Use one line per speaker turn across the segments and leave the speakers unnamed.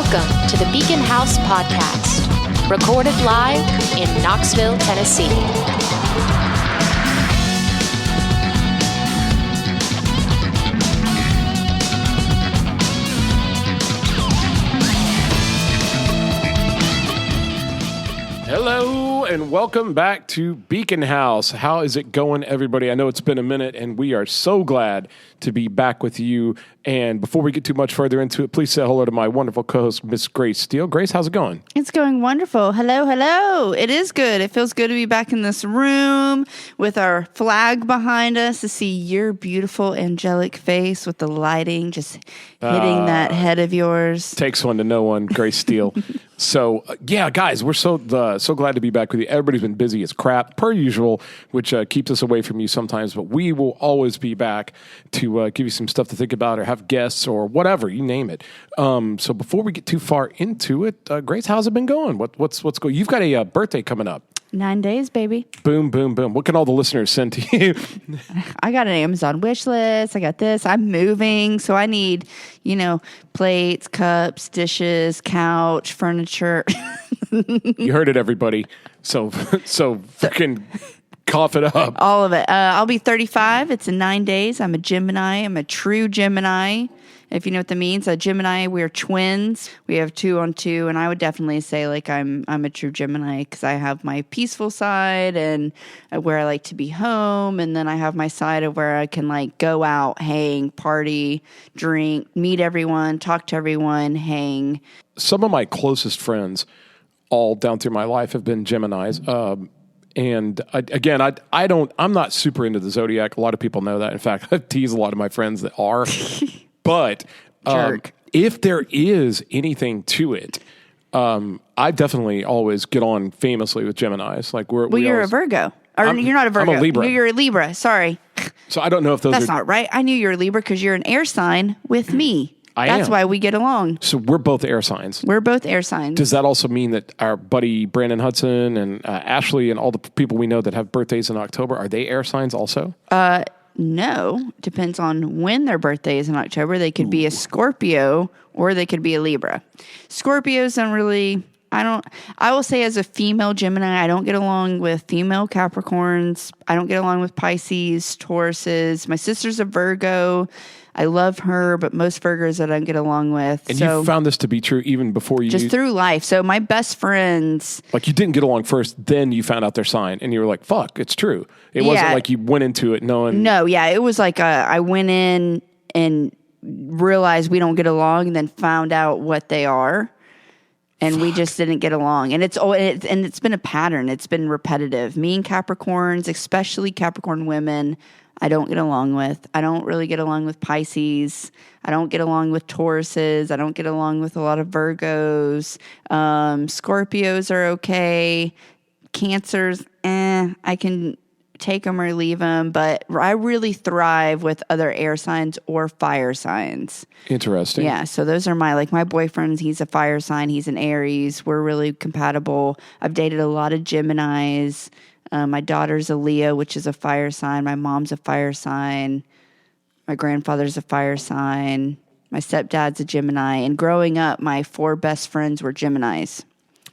Welcome to the Beacon House Podcast, recorded live in Knoxville, Tennessee.
Hello and welcome back to Beacon House. How is it going, everybody? I know it's been a minute and we are so glad to be back with you. And before we get too much further into it, please say hello to my wonderful co-host, Miss Grace Steele. Grace, how's it going?
It's going wonderful. Hello, hello. It is good. It feels good to be back in this room with our flag behind us to see your beautiful angelic face with the lighting just hitting that head of yours.
Takes one to know one, Grace Steele. So, yeah, guys, we're so glad to be back with you. Everybody's been busy as crap, per usual, which keeps us away from you sometimes. But we will always be back to give you some stuff to think about or have guests or whatever, you name it. So before we get too far into it, Grace, how's it been going? What's going? You've got a birthday coming up.
9 days, baby.
Boom, boom, boom. What can all the listeners send to you?
I got an Amazon wish list. I got this. I'm moving, so I need, plates, cups, dishes, couch, furniture.
You heard it, everybody. So freaking cough it up.
All of it. I'll be 35. It's in 9 days. I'm a Gemini. I'm a true Gemini. If you know what that means, a Gemini, we're twins. We have 2 on 2, and I would definitely say I'm a true Gemini because I have my peaceful side and where I like to be home, and then I have my side of where I can go out, hang, party, drink, meet everyone, talk to everyone, hang.
Some of my closest friends, all down through my life, have been Geminis. And I'm not super into the zodiac. A lot of people know that. In fact, I tease a lot of my friends that are. But if there is anything to it, I definitely always get on famously with Geminis.
You're a Virgo. You're not a Virgo.
I'm a Libra.
You're a Libra. Sorry.
So I don't know if those
That's not right. I knew you're a Libra because you're an air sign with me. That's why we get along.
So we're both air signs.
We're both air signs.
Does that also mean that our buddy Brandon Hudson and Ashley and all the people we know that have birthdays in October, are they air signs also?
No. Depends on when their birthday is in October. They could be a Scorpio or they could be a Libra. Scorpios don't really... I will say as a female Gemini, I don't get along with female Capricorns. I don't get along with Pisces, Tauruses. My sister's a Virgo. I love her, but most Virgos I don't get along with.
And you found this to be true even before you...
Just through life. So my best friends...
you didn't get along first, then you found out their sign, and you were like, fuck, it's true. It wasn't like you went into it knowing...
No, yeah, it was like I went in and realized we don't get along and then found out what they are. And we just didn't get along. And it's been a pattern. It's been repetitive. Me and Capricorns, especially Capricorn women, I don't get along with. I don't really get along with Pisces. I don't get along with Tauruses. I don't get along with a lot of Virgos. Scorpios are okay. Cancers, I can take them or leave them, but I really thrive with other air signs or fire signs.
Interesting.
Yeah, so those are my boyfriend, he's a fire sign, he's an Aries. We're really compatible. I've dated a lot of Geminis. My daughter's a Leo, which is a fire sign. My mom's a fire sign. My grandfather's a fire sign. My stepdad's a Gemini. And growing up, my 4 best friends were Geminis.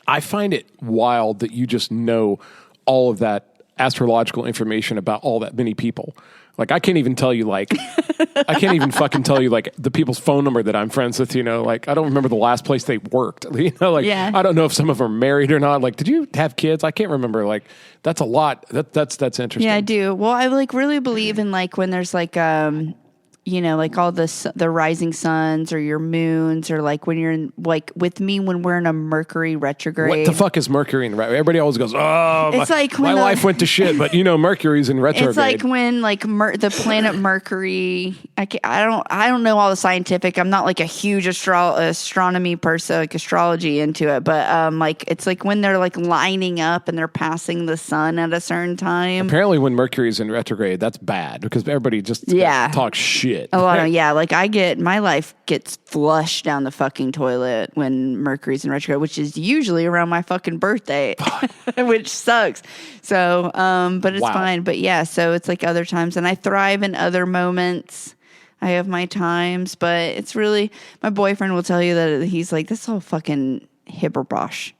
I find it wild that you just know all of that astrological information about all that many people. I can't even tell you, I can't even fucking tell you, the people's phone number that I'm friends with, I don't remember the last place they worked,
Yeah.
I don't know if some of them are married or not. Did you have kids? I can't remember. That's a lot. That's interesting.
Yeah, I do. Well, I really believe in, when there's, all the rising suns or your moons or when you're in, with me when we're in a Mercury retrograde.
What the fuck is Mercury in retrograde? Everybody always goes, it's my life went to shit, but Mercury's in retrograde.
It's when the planet Mercury, I don't know all the scientific, I'm not a huge astronomy person, astrology into it, but it's when they're lining up and they're passing the sun at a certain time.
Apparently when Mercury's in retrograde, that's bad because everybody just talks shit.
A lot of, my life gets flushed down the fucking toilet when Mercury's in retrograde, which is usually around my fucking birthday, which sucks. So, but it's fine. But yeah, so it's other times, and I thrive in other moments. I have my times, but it's really, my boyfriend will tell you that he's like, this is all fucking hibberbosh.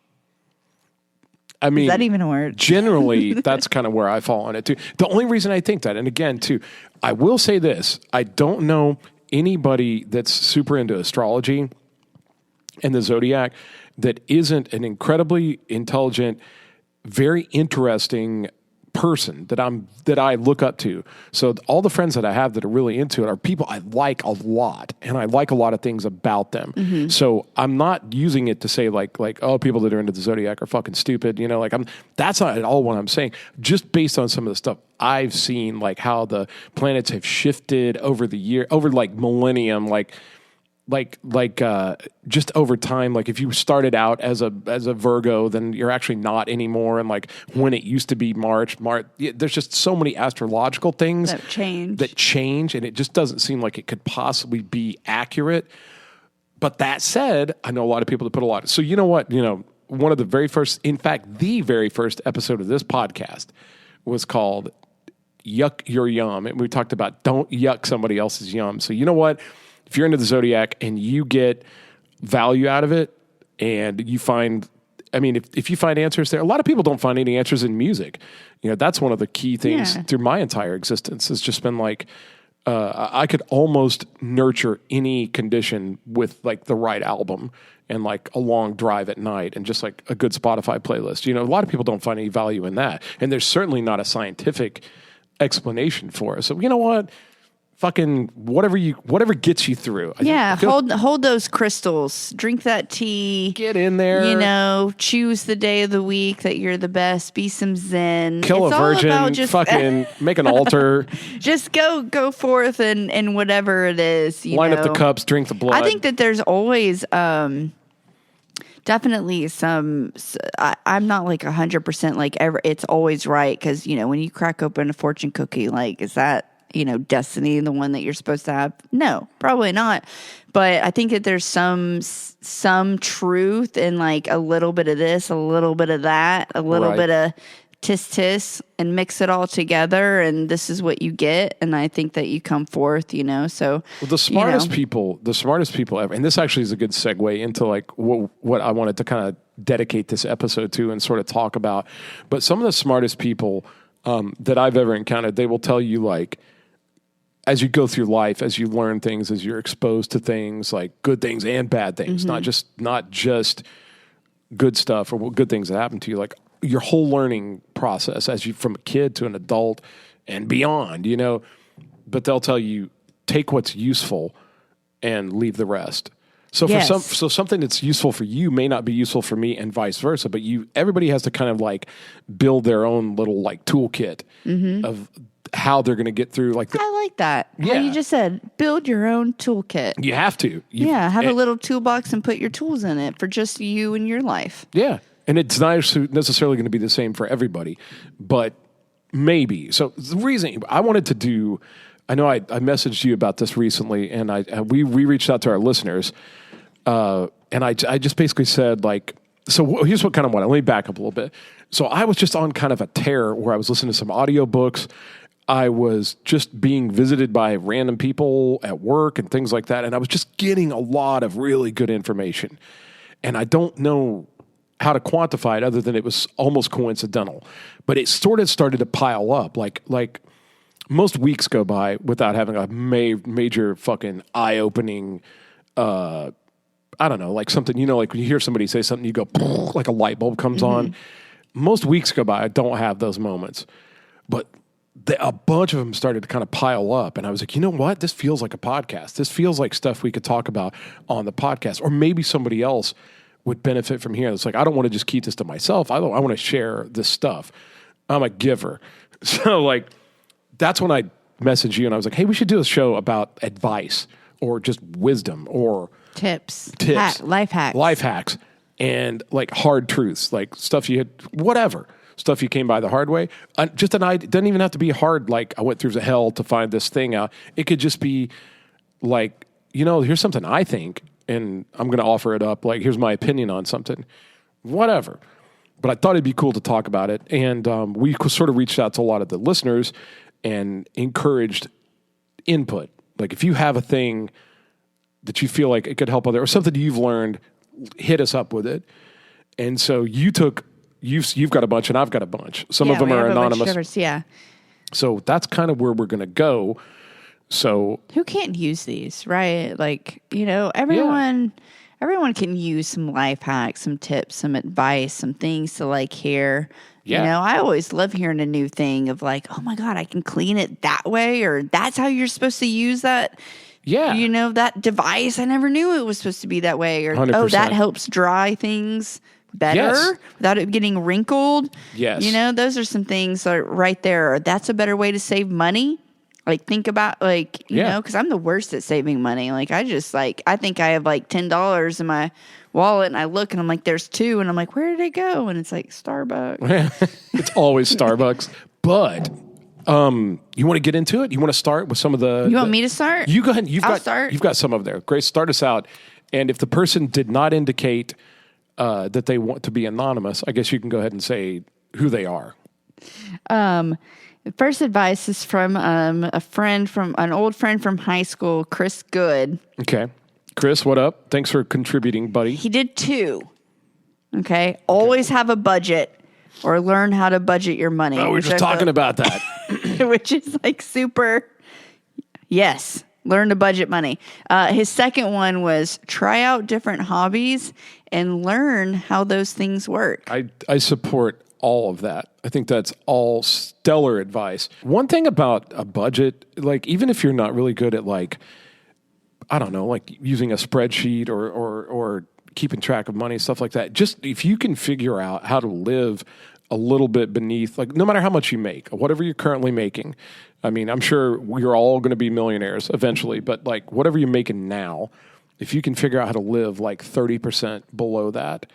I mean,
is that even a word?
Generally, that's kind of where I fall on it too. The only reason I think that, and again, too, I will say this: I don't know anybody that's super into astrology and the zodiac that isn't an incredibly intelligent, very interesting person that I look up to. So all the friends that I have that are really into it are people I like a lot, and I like a lot of things about them. Mm-hmm. So I'm not using it to say like oh, people that are into the zodiac are fucking stupid. You know, like that's not at all what I'm saying. Just based on some of the stuff I've seen, like how the planets have shifted over the year, over like millennium, like just over time, like if you started out as a Virgo, then you're actually not anymore. And like when it used to be March, there's just so many astrological things
that change. And it just doesn't seem like it could possibly be accurate. But that said, I know a lot of people that put a lot. So you know what, one of the very first, in fact, the very first episode of this podcast was called Yuck Your Yum. And we talked about don't yuck somebody else's yum. So you know what? If you're into the zodiac and you get value out of it and you find, I mean, if you find answers there, a lot of people don't find any answers in music. That's one of the key things through my entire existence. It's just been like, I could almost nurture any condition with like the right album and like a long drive at night and just like a good Spotify playlist. A lot of people don't find any value in that. And there's certainly not a scientific explanation for it. So you know what? Fucking whatever gets you through. Hold those crystals. Drink that tea.
Get in there.
Choose the day of the week that you're the best. Be some zen.
Kill a virgin. Fucking make an altar.
Just go forth and whatever it is.
Line up the cups. Drink the blood.
I think that there's always definitely some. I'm not like 100% like ever. It's always right because when you crack open a fortune cookie, like is that destiny, the one that you're supposed to have? No, probably not. But I think that there's some truth in like a little bit of this, a little bit of that, a little bit of tis, and mix it all together. And this is what you get. And I think that you come forth, so. Well,
the smartest people ever, and this actually is a good segue into like what I wanted to kind of dedicate this episode to and sort of talk about. But some of the smartest people that I've ever encountered, they will tell you like, as you go through life, as you learn things, as you're exposed to things, like good things and bad things, mm-hmm. not just good stuff or good things that happen to you, like your whole learning process as you from a kid to an adult and beyond, but they'll tell you take what's useful and leave the rest. So for something that's useful for you may not be useful for me and vice versa, but everybody has to kind of like build their own little like toolkit mm-hmm. of how they're going to get through. Like
I like that. Yeah. How you just said, build your own toolkit.
You have to.
Have a little toolbox and put your tools in it for just you and your life.
Yeah. And it's not necessarily going to be the same for everybody, but maybe. So the reason I wanted to do, I know I messaged you about this recently, and we reached out to our listeners, and I just basically said like, so here's what kind of what. Let me back up a little bit. So I was just on kind of a tear where I was listening to some audiobooks. I was just being visited by random people at work and things like that. And I was just getting a lot of really good information. And I don't know how to quantify it other than it was almost coincidental. But it sort of started to pile up. Like most weeks go by without having a major fucking eye-opening, I don't know, like something, like when you hear somebody say something, you go, like a light bulb comes mm-hmm. on. Most weeks go by, I don't have those moments. But a bunch of them started to kind of pile up. And I was like, you know what? This feels like a podcast. This feels like stuff we could talk about on the podcast. Or maybe somebody else would benefit from here. It's like, I don't want to just keep this to myself. I want to share this stuff. I'm a giver. So like, that's when I messaged you and I was like, hey, we should do a show about advice or just wisdom or
tips,
life hacks and like hard truths, like stuff you had, whatever. Stuff you came by the hard way. It doesn't even have to be hard, like I went through the hell to find this thing out. It could just be like, here's something I think, and I'm going to offer it up. Like, here's my opinion on something. Whatever. But I thought it'd be cool to talk about it. And we sort of reached out to a lot of the listeners and encouraged input Like if you have a thing that you feel like it could help other, or something you've learned, hit us up with it. And so you've got a bunch and I've got a bunch. Some of them are anonymous.
Yeah.
So that's kind of where we're going to go. So
who can't use these, right? Like, everyone can use some life hacks, some tips, some advice, some things to like hear.
Yeah.
I always love hearing a new thing of like, oh my God, I can clean it that way, or that's how you're supposed to use that.
Yeah.
That device. I never knew it was supposed to be that way. Or,
100%.
oh, that helps dry things better without it getting wrinkled.
Yes.
Those are some things right there. That's a better way to save money. Like, think about, because I'm the worst at saving money. Like, I think I have like $10 in my wallet, and I look and I'm like, there's $2. And I'm like, where did it go? And it's like Starbucks.
It's always Starbucks. But you want to get into it? You want to start with some of the...
You want me to start?
You go ahead.
I'll start.
You've got some of there. Grace, start us out. And if the person did not indicate that they want to be anonymous, I guess you can go ahead and say who they are.
The first advice is from an old friend from high school, Chris Good.
Okay. Chris, what up? Thanks for contributing, buddy.
He did 2. Okay. Always have a budget, or learn how to budget your money.
Oh, we were just talking about that.
Which is like super. Yes. Learn to budget money. His second one was try out different hobbies and learn how those things work.
I support all of that. I think that's all stellar advice. One thing about a budget, like even if you're not really good at like, I don't know, like using a spreadsheet or keeping track of money, stuff like that, just if you can figure out how to live a little bit beneath, like no matter how much you make, whatever you're currently making. I mean, I'm sure we're all going to be millionaires eventually, but like whatever you're making now, if you can figure out how to live like 30% below that,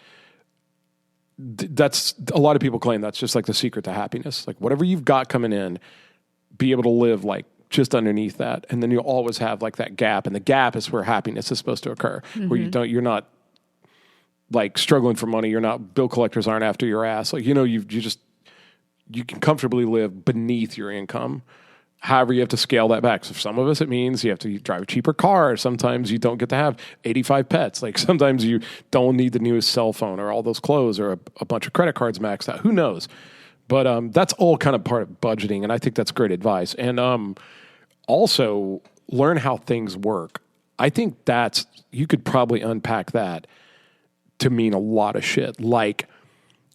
that's a lot of people claim that's just like the secret to happiness. Like whatever you've got coming in, be able to live like just underneath that. And then you'll always have like that gap. And the gap is where happiness is supposed to occur, where you're not like struggling for money. You're not, bill collectors aren't after your ass. Like, you can comfortably live beneath your income. However, you have to scale that back. So for some of us, it means you have to drive a cheaper car. Sometimes you don't get to have 85 pets. Like sometimes you don't need the newest cell phone or all those clothes or a bunch of credit cards maxed out. Who knows? But that's all kind of part of budgeting, and I think that's great advice. And also learn how things work. I think you could probably unpack that to mean a lot of shit, like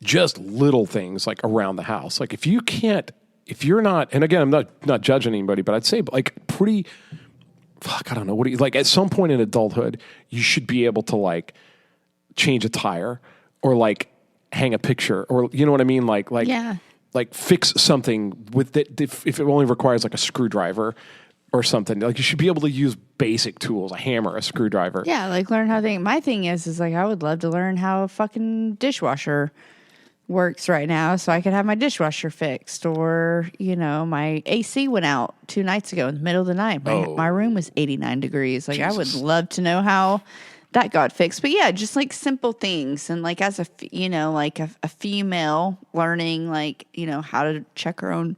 just little things like around the house. Like if you're not, and again, I'm not judging anybody, but I'd say like I don't know, like at some point in adulthood, you should be able to like change a tire or like hang a picture or, you know what I mean? Like fix something with it if it only requires like a screwdriver or something. Like you should be able to use basic tools, a hammer, a screwdriver.
Yeah, like learn how my thing is like I would love to learn how a fucking dishwasher works right now so I could have my dishwasher fixed, or my AC went out 2 nights ago in the middle of the night. My room was 89 degrees. Like Jesus. I would love to know how that got fixed. But yeah, just like simple things. And like as a female learning how to check her own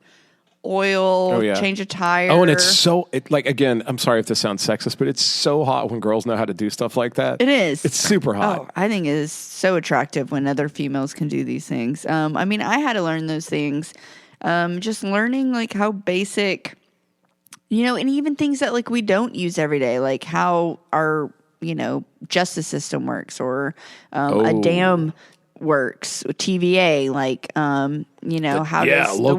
oil, change a tire.
Oh, and it's again, I'm sorry if this sounds sexist, but it's so hot when girls know how to do stuff like that.
It is.
It's super hot.
Oh, I think it is so attractive when other females can do these things. I mean, I had to learn those things. Just learning like how basic, and even things that like we don't use every day, like how our, justice system works, or a dam works, TVA, like how does the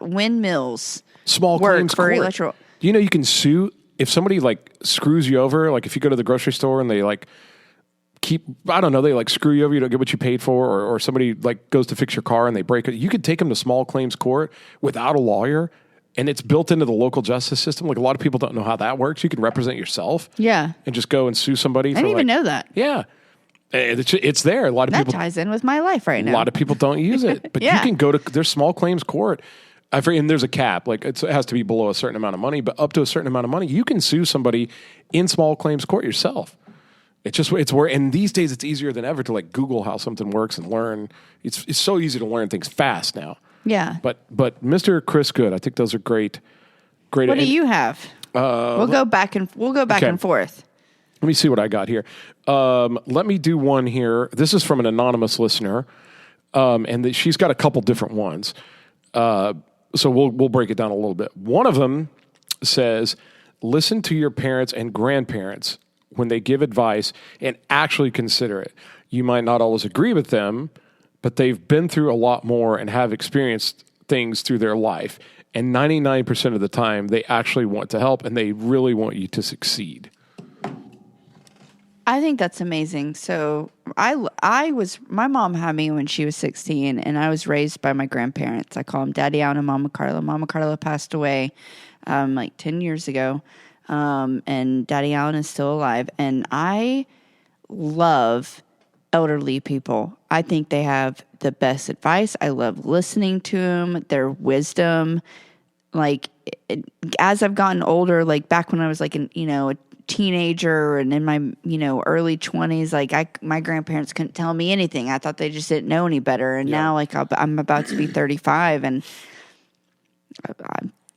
windmills
small
work
claims
for
court.
electoral?
You can sue if somebody like screws you over. Like if you go to the grocery store and they like they like screw you over, you don't get what you paid for, or somebody like goes to fix your car and they break it. You could take them to small claims court without a lawyer, and it's built into the local justice system. Like a lot of people don't know how that works. You can represent yourself, and just go and sue somebody.
I didn't even know that.
Yeah. It's there. A lot of people
ties in with my life right now.
A lot of people don't use it, but you can go to there's small claims court. And there's a cap. Like it has to be below a certain amount of money, but up to a certain amount of money, you can sue somebody in small claims court yourself. It's where, and these days it's easier than ever to like Google how something works and learn. It's so easy to learn things fast now.
Yeah.
But Mr. Chris Good, I think those are great.
What do you have? We'll go back and forth.
Let me see what I got here. Let me do one here. This is from an anonymous listener, and she's got a couple different ones. So we'll break it down a little bit. One of them says, listen to your parents and grandparents when they give advice and actually consider it. You might not always agree with them, but they've been through a lot more and have experienced things through their life. And 99% of the time, they actually want to help and they really want you to succeed.
I think that's amazing. So my mom had me when she was 16, and I was raised by my grandparents. I call them Daddy Al and Mama Carla. Mama Carla passed away like 10 years ago, and Daddy Allen is still alive. And I love elderly people. I think they have the best advice. I love listening to them, their wisdom. Like, as I've gotten older, like back when I was like a teenager and in my early 20s, like my grandparents couldn't tell me anything. I thought they just didn't know any better. And now, like, I'm about to be 35, and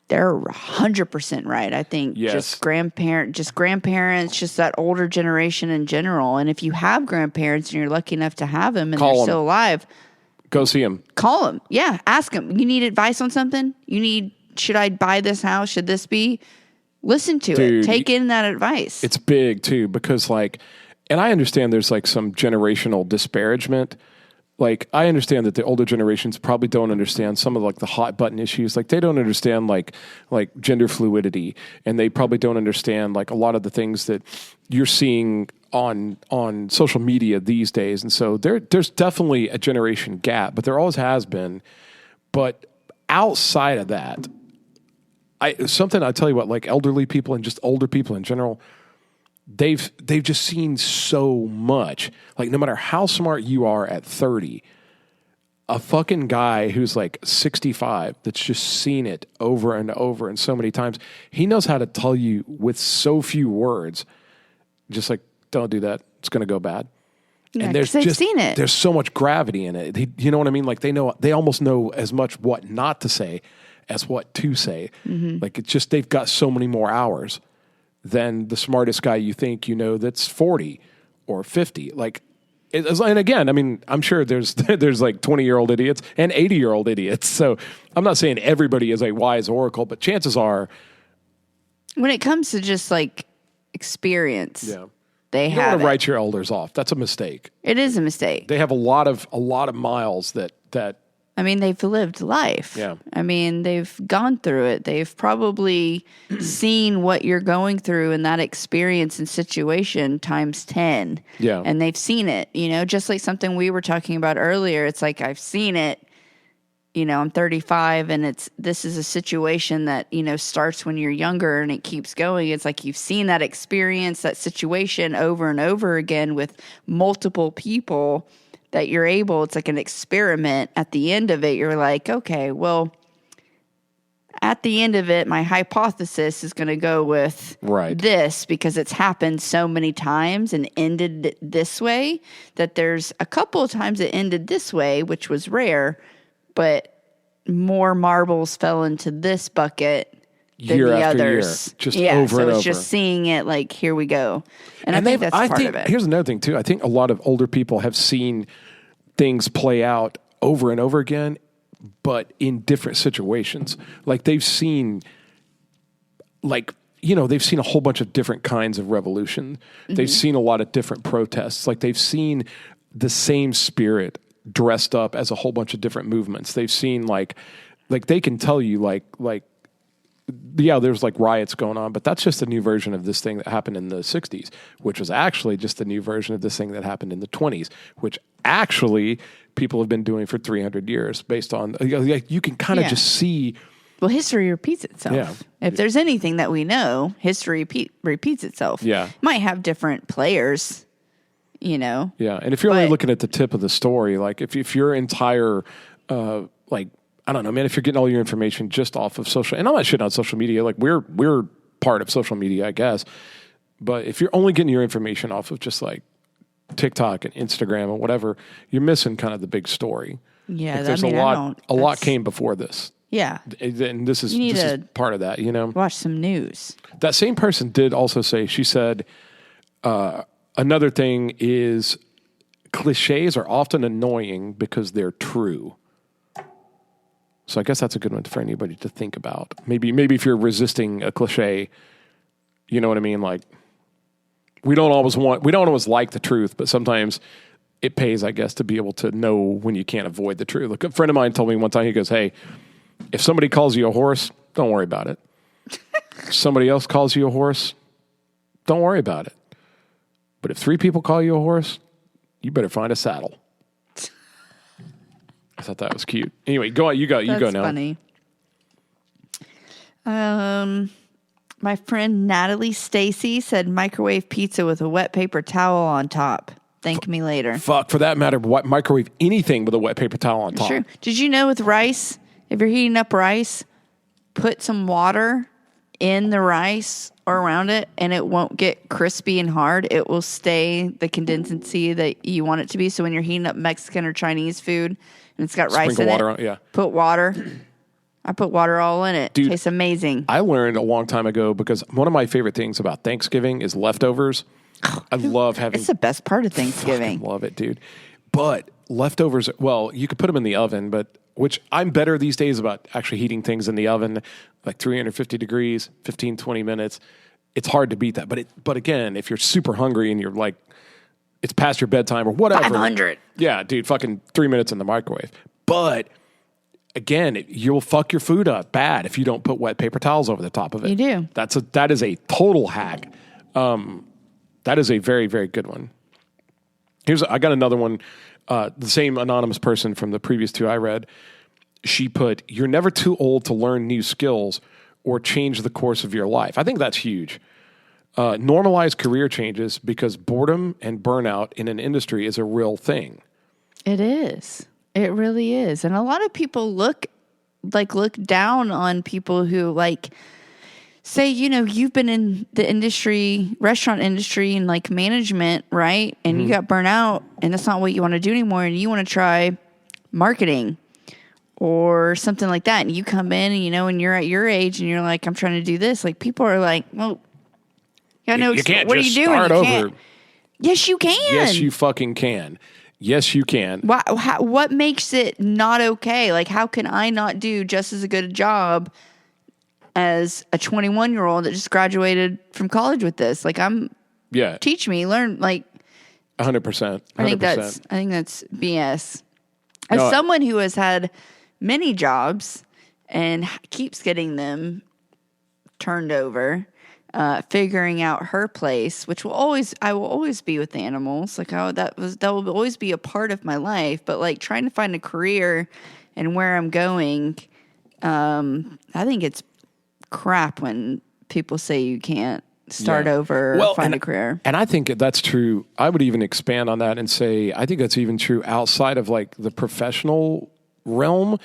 they're 100% right. I think just grandparents, just that older generation in general. And if you have grandparents and you're lucky enough to have them and they're still alive,
go see them.
Call them. Yeah, ask them. You need advice on something? Should I buy this house? Should this be? Listen to it. Take in that advice.
It's big too, because like, and I understand there's like some generational disparagement. Like, I understand that the older generations probably don't understand some of like the hot button issues. Like, they don't understand like gender fluidity, and they probably don't understand like a lot of the things that you're seeing on social media these days. And so there's definitely a generation gap, but there always has been. But outside of that, something I tell you what, like elderly people and just older people in general, they've just seen so much. Like, no matter how smart you are at 30, a fucking guy who's like 65 that's just seen it over and over and so many times, he knows how to tell you with so few words, just like, don't do that, it's going to go bad.
Yeah,
and they've
seen it.
There's so much gravity in it. You know what I mean? Like, they almost know as much what not to say as what to say. Mm-hmm. Like, it's just, they've got so many more hours than the smartest guy you think that's 40 or 50. Like, and again, I mean, I'm sure there's like 20-year-old idiots and 80-year-old idiots. So I'm not saying everybody is a wise oracle, but chances are, when
it comes to just like experience,
you
don't
want to write your elders off. That's a mistake.
It is a mistake.
They have a lot of miles that.
I mean, they've lived life.
Yeah.
I mean, they've gone through it. They've probably seen what you're going through in that experience and situation times 10.
Yeah.
And they've seen it, just like something we were talking about earlier. It's like, I've seen it. I'm 35, and this is a situation that, starts when you're younger and it keeps going. It's like you've seen that experience, that situation over and over again with multiple people, that you're able, it's like an experiment. At the end of it, you're like, okay, well, at the end of it, my hypothesis is going to go with this, because it's happened so many times and ended this way, that there's a couple of times it ended this way, which was rare, but more marbles fell into this bucket than
year
the
after
others.
Year, just over
so
and
it's
over.
just seeing it like, here we go. And I think that's part of it.
Here's another thing too. I think a lot of older people have seen things play out over and over again, but in different situations. Like, they've seen, they've seen a whole bunch of different kinds of revolution. Mm-hmm. They've seen a lot of different protests. Like, they've seen the same spirit dressed up as a whole bunch of different movements. They've seen like they can tell you there's like riots going on, but that's just a new version of this thing that happened in the 60s, which was actually just a new version of this thing that happened in the 20s, which actually people have been doing for 300 years based on, you can kind of just see.
Well, history repeats itself.
Yeah.
If there's anything that we know, history repeats itself.
Yeah.
It might have different players,
Yeah. And if you're only looking at the tip of the story, like if your entire, I don't know, man, if you're getting all your information just off of social, and I'm not shitting on social media, like we're part of social media, I guess. But if you're only getting your information off of just like TikTok and Instagram or whatever, you're missing kind of the big story.
Yeah.
Like, there's a lot came before this.
Yeah.
And this is
You need
is
to
part of that, you know?
watch some news.
That same person did also say, she said, another thing is cliches are often annoying because they're true. So I guess that's a good one for anybody to think about. Maybe if you're resisting a cliche, you know what I mean? Like, we don't always like the truth, but sometimes it pays, I guess, to be able to know when you can't avoid the truth. Like, a friend of mine told me one time, he goes, hey, if somebody calls you a horse, don't worry about it. If somebody else calls you a horse, don't worry about it. But if 3 people call you a horse, you better find a saddle. I thought that was cute. Anyway, go on. You go now.
That's funny. My friend Natalie Stacy said microwave pizza with a wet paper towel on top. Thank me later.
Fuck, for that matter, microwave anything with a wet paper towel on top.
Sure. Did you know with rice, if you're heating up rice, put some water in the rice or around it, and it won't get crispy and hard. It will stay the consistency that you want it to be. So when you're heating up Mexican or Chinese food and it's got rice in
water
it,
on, yeah.
Put water. I put water all in it.
Dude,
tastes amazing.
I learned a long time ago, because one of my favorite things about Thanksgiving is leftovers. I love having...
It's the best part of Thanksgiving.
Love it, dude. But leftovers, well, you could put them in the oven, but which I'm better these days about actually heating things in the oven, like 350 degrees, 15, 20 minutes. It's hard to beat that. But again, if you're super hungry and you're like, it's past your bedtime or whatever.
500.
Yeah, dude, fucking 3 minutes in the microwave. But again, you'll fuck your food up bad if you don't put wet paper towels over the top of it.
You do.
That is a total hack. That is a very, very good one. I got another one. The same anonymous person from the previous 2 I read. She put, you're never too old to learn new skills or change the course of your life. I think that's huge. Normalize career changes, because boredom and burnout in an industry is a real thing.
It is. It really is. And a lot of people look down on people who say, you've been in the industry, restaurant industry, and management, right? And you got burnt out, and that's not what you want to do anymore. And you want to try marketing or something like that. And you come in and, and you're at your age and you're like, I'm trying to do this. People are like, well,
you can't
what
just
are you doing?
start
You
over.
can't. Yes, you can.
Yes, you fucking can. Yes, you can.
What makes it not okay? How can I not do just as a good a job as a 21-year-old that just graduated from college with this? Teach me, learn,
100%.
I think that's BS. As someone who has had many jobs and keeps getting them turned over, figuring out her place, which I will always be with animals. That will always be a part of my life. But trying to find a career and where I'm going, I think it's crap when people say you can't start over or find a career.
And I think that's true. I would even expand on that and say, I think that's even true outside of the professional realm.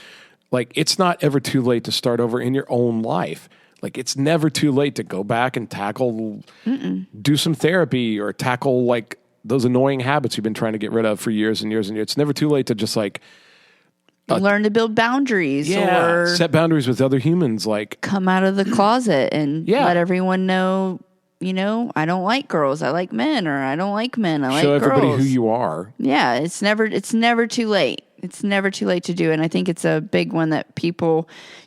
It's not ever too late to start over in your own life. It's never too late to go back and do some therapy or tackle those annoying habits you've been trying to get rid of for years and years and years. It's never too late to just
learn to build boundaries or
set boundaries with other humans.
Come out of the closet and let everyone know, I don't like girls. I like men, or I don't like men. I like girls.
Show everybody who you are.
Yeah. It's never too late. It's never too late to do it. And I think it's a big one that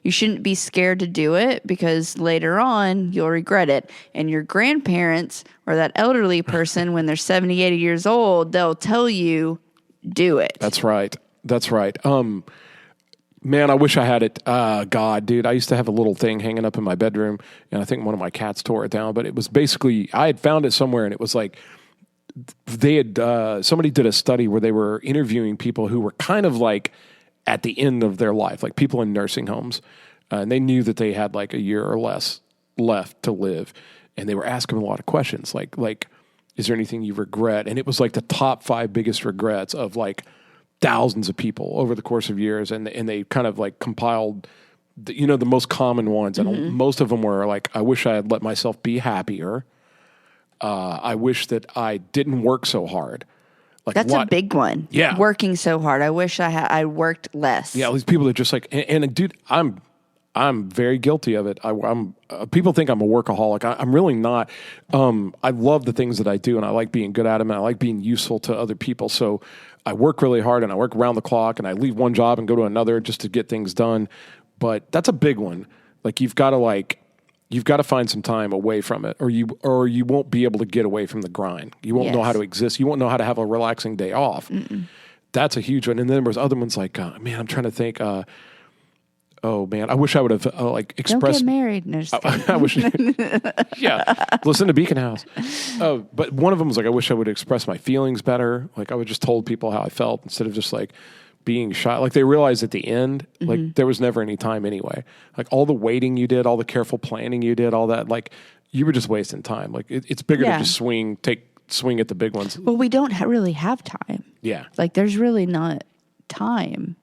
you shouldn't be scared to do it, because later on you'll regret it. And your grandparents or that elderly person, when they're 70, 80 years old, they'll tell you, do it.
That's right. Man, I wish I had it. God, dude, I used to have a little thing hanging up in my bedroom, and I think one of my cats tore it down, but it was basically, I had found it somewhere, and it was somebody did a study where they were interviewing people who were kind of at the end of their life, people in nursing homes, and they knew that they had a year or less left to live, and they were asking a lot of questions, like is there anything you regret? And it was the top 5 biggest regrets of thousands of people over the course of years, and they kind of compiled the most common ones, and most of them were I wish I had let myself be happier. I wish that I didn't work so hard.
That's a big one.
Yeah.
Working so hard. I wish I worked less.
Yeah, these people that just and dude, I'm I'm very guilty of it. I'm people think I'm a workaholic. I'm really not. I love the things that I do, and I like being good at them, and I like being useful to other people. So I work really hard, and I work around the clock, and I leave one job and go to another just to get things done. But that's a big one. Like you've got to find some time away from it, or you won't be able to get away from the grind. You won't know how to exist. You won't know how to have a relaxing day off. That's a huge one. And then there's other ones like, man, I'm trying to think. Oh man, I wish I would have expressed.
Don't get married. No, just
I wish. Yeah, listen to Beacon House. But one of them was like, I wish I would express my feelings better. Like I would just told people how I felt instead of just like being shy. Like they realized at the end, like there was never any time anyway. Like all the waiting you did, all the careful planning you did, all that, like you were just wasting time. Like it's bigger to just swing at the big ones.
Well, we don't really have time.
Yeah.
Like there's really not time.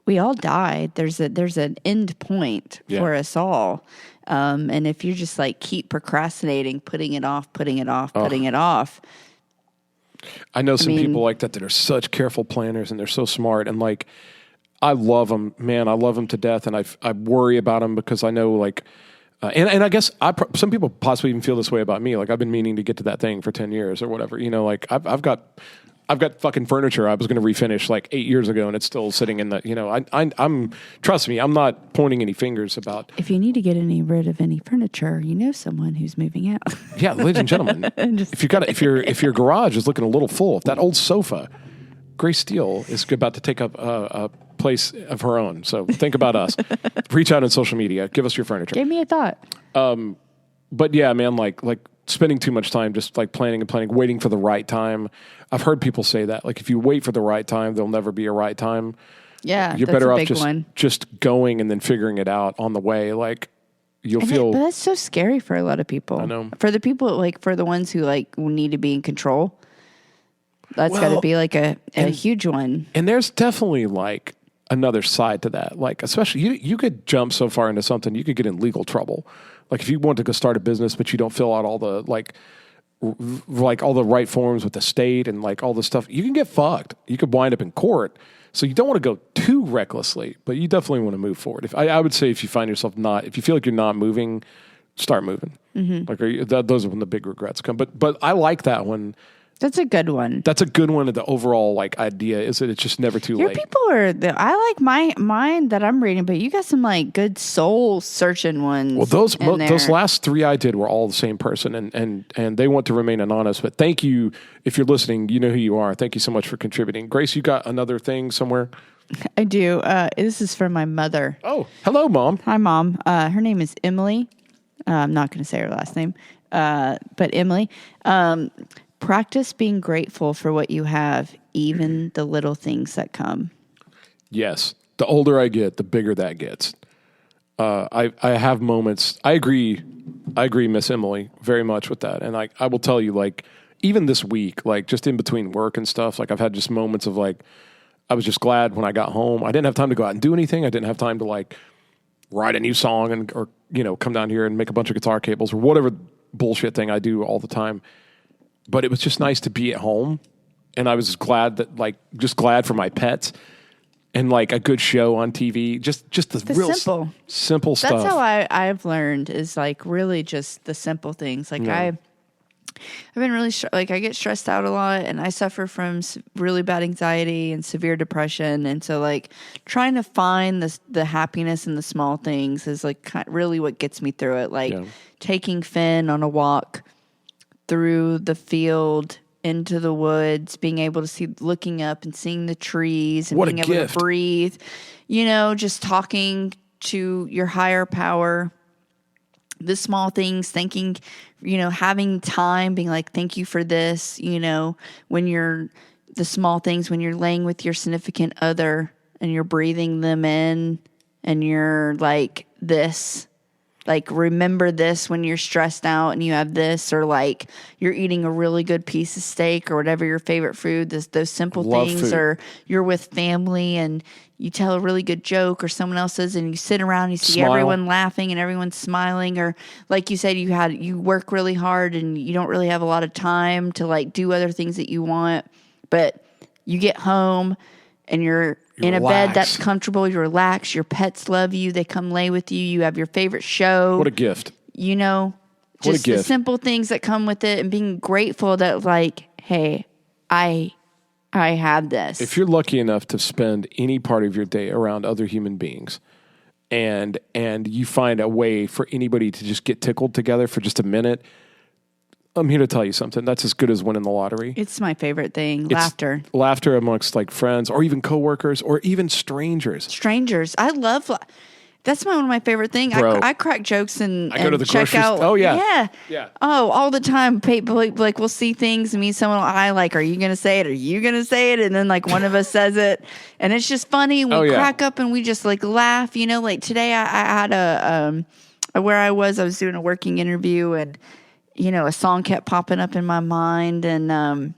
We all died. There's an end point for us all. And if you just like keep procrastinating, putting it off,
I know some people like that are such careful planners and they're so smart. And like, I love them, man. I love them to death. And I worry about them because I know like, and I guess some people possibly even feel this way about me. Like I've been meaning to get to that thing for 10 years or whatever, you know, like I've got fucking furniture I was going to refinish like 8 years ago and it's still sitting in the, you know, I'm trust me, I'm not pointing any fingers about.
If you need to get rid of any furniture, you know someone who's moving out.
Yeah, ladies and gentlemen, if your garage is looking a little full, if that old sofa, Grace Steele is about to take up a place of her own. So think about us. Reach out on social media. Give us your furniture.
Give me a thought.
But yeah, man, like spending too much time just like planning, waiting for the right time. I've heard people say that. Like if you wait for the right time, there'll never be a right time.
Yeah,
you're better off just going and then figuring it out on the way. Like but
that's so scary for a lot of people.
I know.
For the people, like for the ones who like need to be in control, that's got to be like a huge one.
And there's definitely like another side to that. Like especially you could jump so far into something, you could get in legal trouble. Like if you want to go start a business, but you don't fill out all the like all the right forms with the state and like all the stuff, you can get fucked. You could wind up in court. So you don't want to go too recklessly, but you definitely want to move forward. I would say if you find yourself if you feel like you're not moving, start moving. Like those are when the big regrets come. But I like that one.
That's a good one.
That's a good one. The overall like idea is that it's just never too
Your
late.
People are. I like mine that I'm reading, but you got some like good soul searching ones.
Well, those last three I did were all the same person, and they want to remain anonymous. But thank you if you're listening. You know who you are. Thank you so much for contributing. Grace, you got another thing somewhere?
I do. This is from my mother.
Oh, hello, Mom.
Hi, Mom. Her name is Emily. I'm not going to say her last name, but Emily. Practice being grateful for what you have, even the little things that come.
Yes. The older I get, the bigger that gets. I have moments. I agree, Miss Emily, very much with that. And I will tell you, like, even this week, like, just in between work and stuff, like, I've had just moments of, like, I was just glad when I got home. I didn't have time to go out and do anything. I didn't have time to, like, write a new song or, you know, come down here and make a bunch of guitar cables or whatever bullshit thing I do all the time. But it was just nice to be at home, and I was glad just glad for my pets, and like a good show on TV. Just the real simple stuff.
That's how I've learned is like really just the simple things. Like I've been really I get stressed out a lot, and I suffer from really bad anxiety and severe depression, and so like trying to find the happiness in the small things is like really what gets me through it. Like taking Finn on a walk through the field into the woods, being able to see, looking up and seeing the trees and being able to breathe, you know, just talking to your higher power, the small things, thinking, you know, having time, being like, thank you for this, you know, the small things, when you're laying with your significant other and you're breathing them in and you're like this. Like, remember this when you're stressed out and you have this, or like you're eating a really good piece of steak or whatever your favorite food, those simple things, or you're with family and you tell a really good joke or someone else's and you sit around and you see everyone laughing and everyone smiling, or like you said, you work really hard and you don't really have a lot of time to like do other things that you want, but you get home and you're in a
relax.
bed that's comfortable. You relax. Your pets love you. They come lay with you. You have your favorite show.
What a gift.
You know,
What a
just the
gift.
simple things that come with it, and being grateful that, like, hey, I have this.
If you're lucky enough to spend any part of your day around other human beings, and you find a way for anybody to just get tickled together for just a minute, I'm here to tell you something. That's as good as winning the lottery.
It's my favorite thing.
It's
Laughter.
Laughter amongst like friends or even coworkers or even strangers.
Strangers. I love. That's one of my favorite things.
Bro.
I crack jokes and
I go to the
check
grocery
out.
store. Oh, yeah.
Yeah.
Yeah.
Oh, all the time. People like we'll see things and me and someone will like, are you gonna say it? Are you gonna say it? And then like one of us says it, and it's just funny. We crack up and we just like laugh. You know, like today I had where I was doing a working interview, and you know, a song kept popping up in my mind, and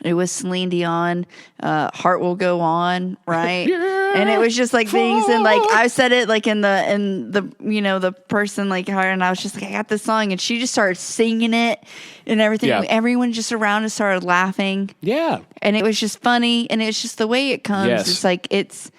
it was Celine Dion, "Heart Will Go On," right? Yeah, and it was just like things, and like I said it like in the you know, the person like her, and I was just like, I got this song, and she just started singing it and everything.
Yeah.
Everyone just around us started laughing.
Yeah.
And it was just funny, and it's just the way it comes.
Yes.
It's like
It's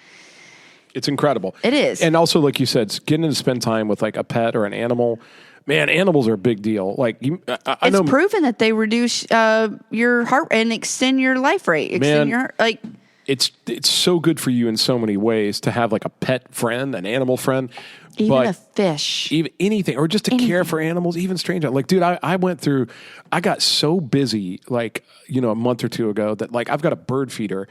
incredible.
It is.
And also, like you said, getting to spend time with like a pet or an animal. Man, animals are a big deal. Like I know,
it's proven that they reduce your heart and extend your life rate. Extend your heart, like
it's so good for you in so many ways to have like a pet friend, an animal friend,
even a fish,
even anything, or just to care for animals, even stranger. Like, dude, I got so busy, like, you know, a month or two ago that like I've got a bird feeder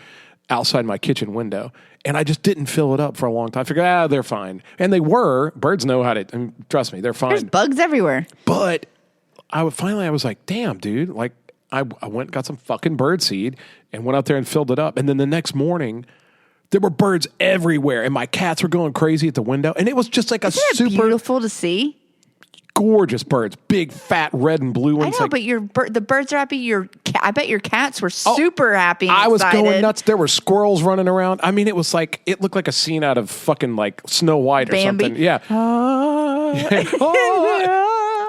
outside my kitchen window, and I just didn't fill it up for a long time. I figured, they're fine. And they were. Birds know how to, I mean, trust me, they're fine.
there's bugs everywhere.
But I was like, damn, dude, like I went and got some fucking bird seed and went out there and filled it up. And then the next morning, there were birds everywhere, and my cats were going crazy at the window. And it was just like
Isn't it beautiful to see?
Gorgeous birds, big, fat, red and blue ones.
I know,
like,
but the birds are happy. I bet your cats were super happy. And
I was
excited.
going nuts. There were squirrels running around. I mean, it looked like a scene out of fucking like Snow White or
Bambi.
something. Yeah.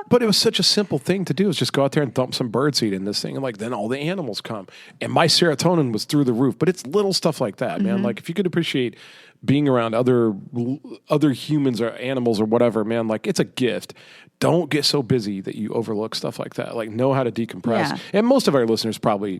But it was such a simple thing to do, is just go out there and dump some birdseed in this thing, and like then all the animals come, and my serotonin was through the roof. But it's little stuff like that, man. Like if you could appreciate being around other humans or animals or whatever, man, like it's a gift. Don't get so busy that you overlook stuff like that. Like know how to decompress.
Yeah.
And most of our listeners probably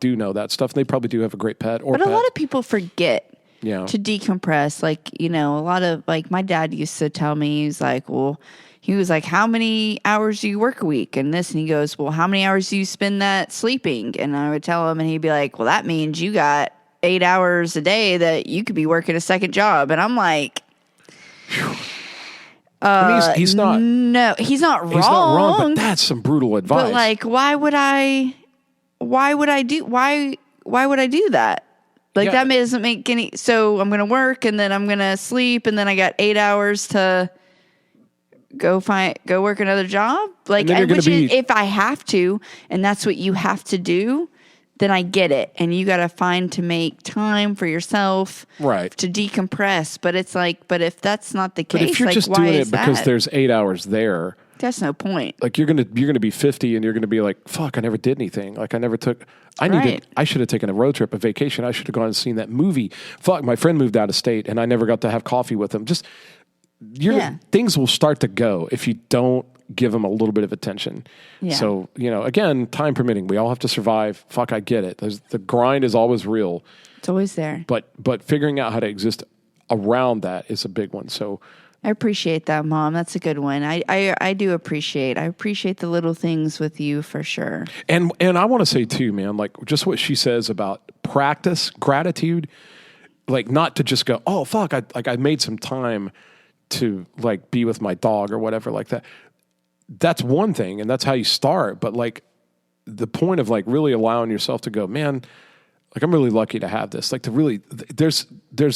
do know that stuff. They probably do have a great pet or
But
pet.
a lot of people forget
Yeah.
to decompress. Like, you know, a lot of, like, my dad used to tell me, he was like, how many hours do you work a week? And this, and he goes, well, how many hours do you spend that sleeping? And I would tell him, and he'd be like, well, that means you got 8 hours a day that you could be working a second job. And I'm like,
I mean, he's not.
no, he's not wrong.
He's not wrong, but that's some brutal advice.
But like, why would I do that? Like,
Yeah.
that doesn't make any. So I'm gonna work, and then I'm gonna sleep, and then I got 8 hours to go work another job. Like,
And then you're gonna be-
if I have to, and that's what you have to do, then I get it. And you got to find to make time for yourself,
Right.
to decompress. But it's like, but if that's not the
But
case,
if you're
like,
just
why
doing
is
it because
that?
there's 8 hours there,
That's no point.
like you're gonna be 50 and you're gonna be like, fuck, I never did anything. Like
Right.
I should have taken a road trip, a vacation. I should have gone and seen that movie. Fuck, my friend moved out of state and I never got to have coffee with him. Just
Yeah.
things will start to go if you don't give them a little bit of attention.
Yeah.
So, you know, again, time permitting, we all have to survive. Fuck, I get it. The grind is always real,
It's always there.
but figuring out how to exist around that is a big one. So,
I appreciate that, Mom. That's a good one. I do appreciate. I appreciate the little things with you for sure.
and I want to say too, man, like just what she says about practice, gratitude, like not to just go, oh fuck, I made some time to like be with my dog or whatever like that. That's one thing, and that's how you start. But like the point of like really allowing yourself to go, man, like I'm really lucky to have this. Like to really, there's,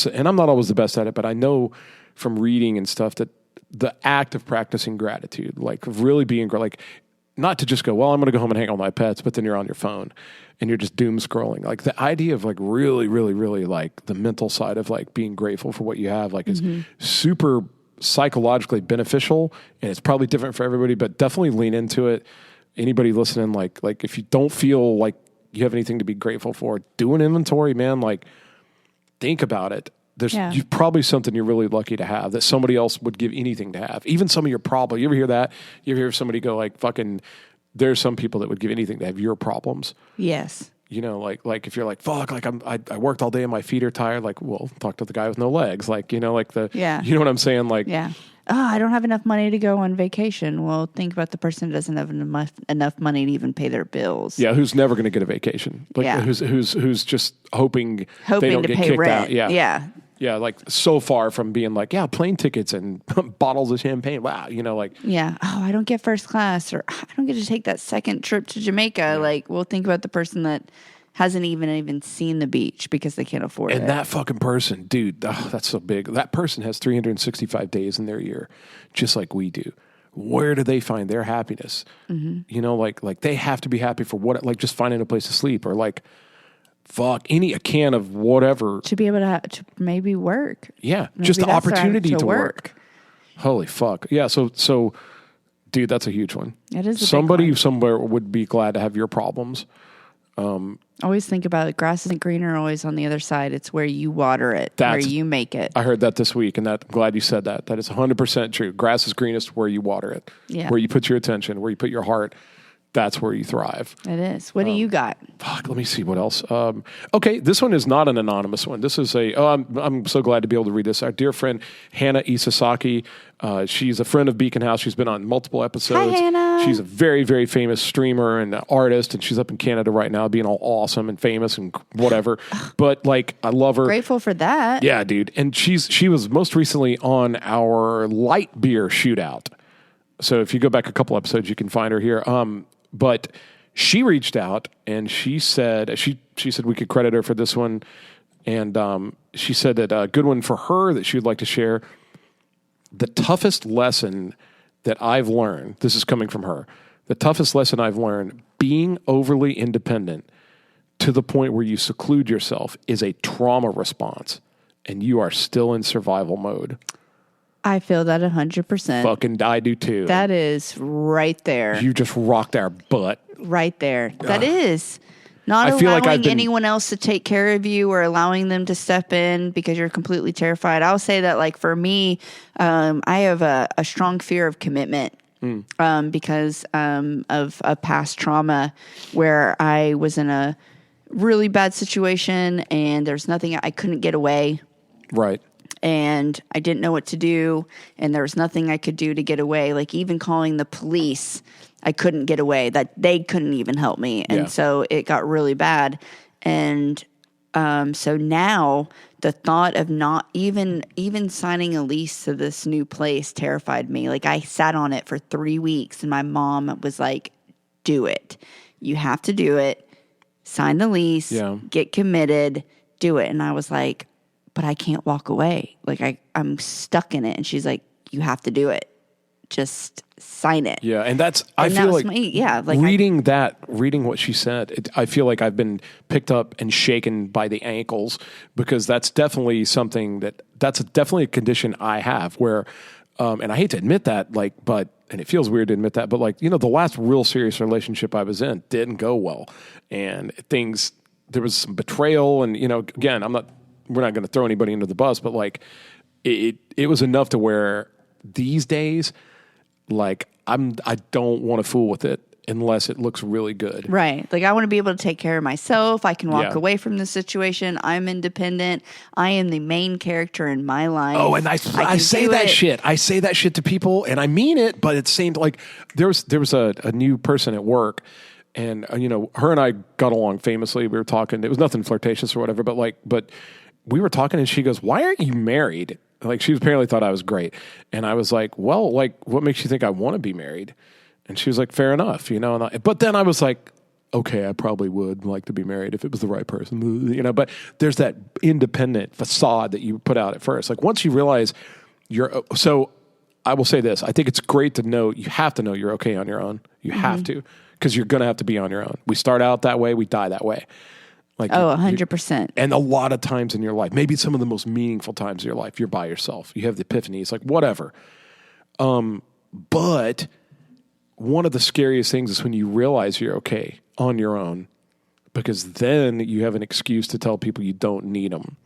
and I'm not always the best at it, but I know from reading and stuff that the act of practicing gratitude, like really being like, not to just go, well, I'm going to go home and hang out with my pets, but then you're on your phone and you're just doom scrolling. Like the idea of like really, really, really like the mental side of like being grateful for what you have, like is super psychologically beneficial, and it's probably different for everybody, but definitely lean into it. Anybody listening, like if you don't feel like you have anything to be grateful for, do an inventory, man. Like think about it, there's
Yeah.
you've probably something you're really lucky to have that somebody else would give anything to have. Even some of your problems. You ever hear that? You ever hear somebody go like, fucking, there's some people that would give anything to have your problems.
Yes.
You know, like if you're like, fuck, like I worked all day and my feet are tired. Like, well, talk to the guy with no legs. Like, you know, like
Yeah.
you know what I'm saying? Like,
Yeah. Oh, I don't have enough money to go on vacation. Well, think about the person who doesn't have enough money to even pay their bills.
yeah, who's never going to get a vacation? Like,
Yeah.
who's just hoping they don't
to
get
pay
kicked
rent.
out. Yeah,
Yeah.
yeah, like so far from being like, yeah, plane tickets and bottles of champagne. Wow, you know, like,
Yeah. Oh, I don't get first class, or I don't get to take that second trip to Jamaica. Like, we'll think about the person that hasn't even seen the beach because they can't afford it.
and that fucking person, dude, that's so big. That person has 365 days in their year, just like we do. Where do they find their happiness?
Mm-hmm.
You know, like they have to be happy for what, like just finding a place to sleep, or like, fuck, a can of whatever.
to be able to maybe work.
Yeah,
Maybe
just the
that's their
opportunity to work.
work.
Holy fuck. Yeah, so dude, that's a huge one.
It is a big
Somebody
one.
somewhere would be glad to have your problems.
Always think about it. Grass isn't greener always on the other side. It's where you water it, where
That's-
you make it.
I heard that this week, and I'm glad you said that. That is 100% true. Grass is greenest where you water it,
Yeah.
where you put your attention, where you put your heart. That's where you thrive.
It is. What do you got?
Fuck, let me see what else. Okay, this one is not an anonymous one. This is I'm so glad to be able to read this. Our dear friend Hannah Isasaki. She's a friend of Beacon House. She's been on multiple episodes.
Hi, Hannah.
She's a very, very famous streamer and artist, and she's up in Canada right now, being all awesome and famous and whatever. But like, I love her.
Grateful for that.
Yeah, dude. And she was most recently on our light beer shootout. So if you go back a couple episodes, you can find her here. But she reached out and she said she said we could credit her for this one, and she said that a good one for her that she would like to share. The toughest lesson that I've learned, this is coming from her, the toughest lesson I've learned, being overly independent to the point where you seclude yourself is a trauma response, and you are still in survival mode.
I feel that 100%.
Fucking I do too.
That is right there.
You just rocked our butt.
Right there. That is. Not
I feel
allowing
like I've been-
anyone else to take care of you or allowing them to step in because you're completely terrified. I'll say that, like, for me, I have a strong fear of commitment because of a past trauma where I was in a really bad situation and there's nothing, I couldn't get away.
Right.
And I didn't know what to do, and there was nothing I could do to get away. Like, even calling the police, I couldn't get away. That they couldn't even help me, and
Yeah.
so it got really bad. And so now the thought of not even signing a lease to this new place terrified me. Like, I sat on it for 3 weeks, and my mom was like, "Do it. You have to do it. Sign the lease.
Yeah.
Get committed. Do it." And I was like, but I can't walk away. Like, I'm stuck in it. And she's like, you have to do it. Just sign it.
Yeah, and that's I
And
feel
that was
like
like
reading what she said. I feel like I've been picked up and shaken by the ankles, because that's definitely something that's definitely a condition I have where, and I hate to admit that, like, and it feels weird to admit that, but like, you know, the last real serious relationship I was in didn't go well, and there was some betrayal, and you know, again, we're not going to throw anybody under the bus, but like, it was enough to where these days, like, I don't want to fool with it unless it looks really good.
right. Like, I want to be able to take care of myself. I can walk
Yeah.
away from the situation. I'm independent. I am the main character in my life.
Oh, and I
can
say
do
that
it.
shit. I say that shit to people, and I mean it, but it seemed like there was a new person at work, and you know, her and I got along famously. We were talking. It was nothing flirtatious or whatever, but we were talking, and she goes, "Why aren't you married?" Like, she apparently thought I was great, and I was like, "Well, like, what makes you think I want to be married?" And she was like, "Fair enough, you know." But then I was like, "Okay, I probably would like to be married if it was the right person, you know." But there's that independent facade that you put out at first. Like, once you realize so I will say this: I think it's great to know. You have to know you're okay on your own. You have to, because you're going to have to be on your own. We start out that way, we die that way. Like,
Oh, 100%.
and a lot of times in your life, maybe some of the most meaningful times in your life, you're by yourself. You have the epiphanies, like whatever. But one of the scariest things is when you realize you're okay on your own, because then you have an excuse to tell people you don't need them.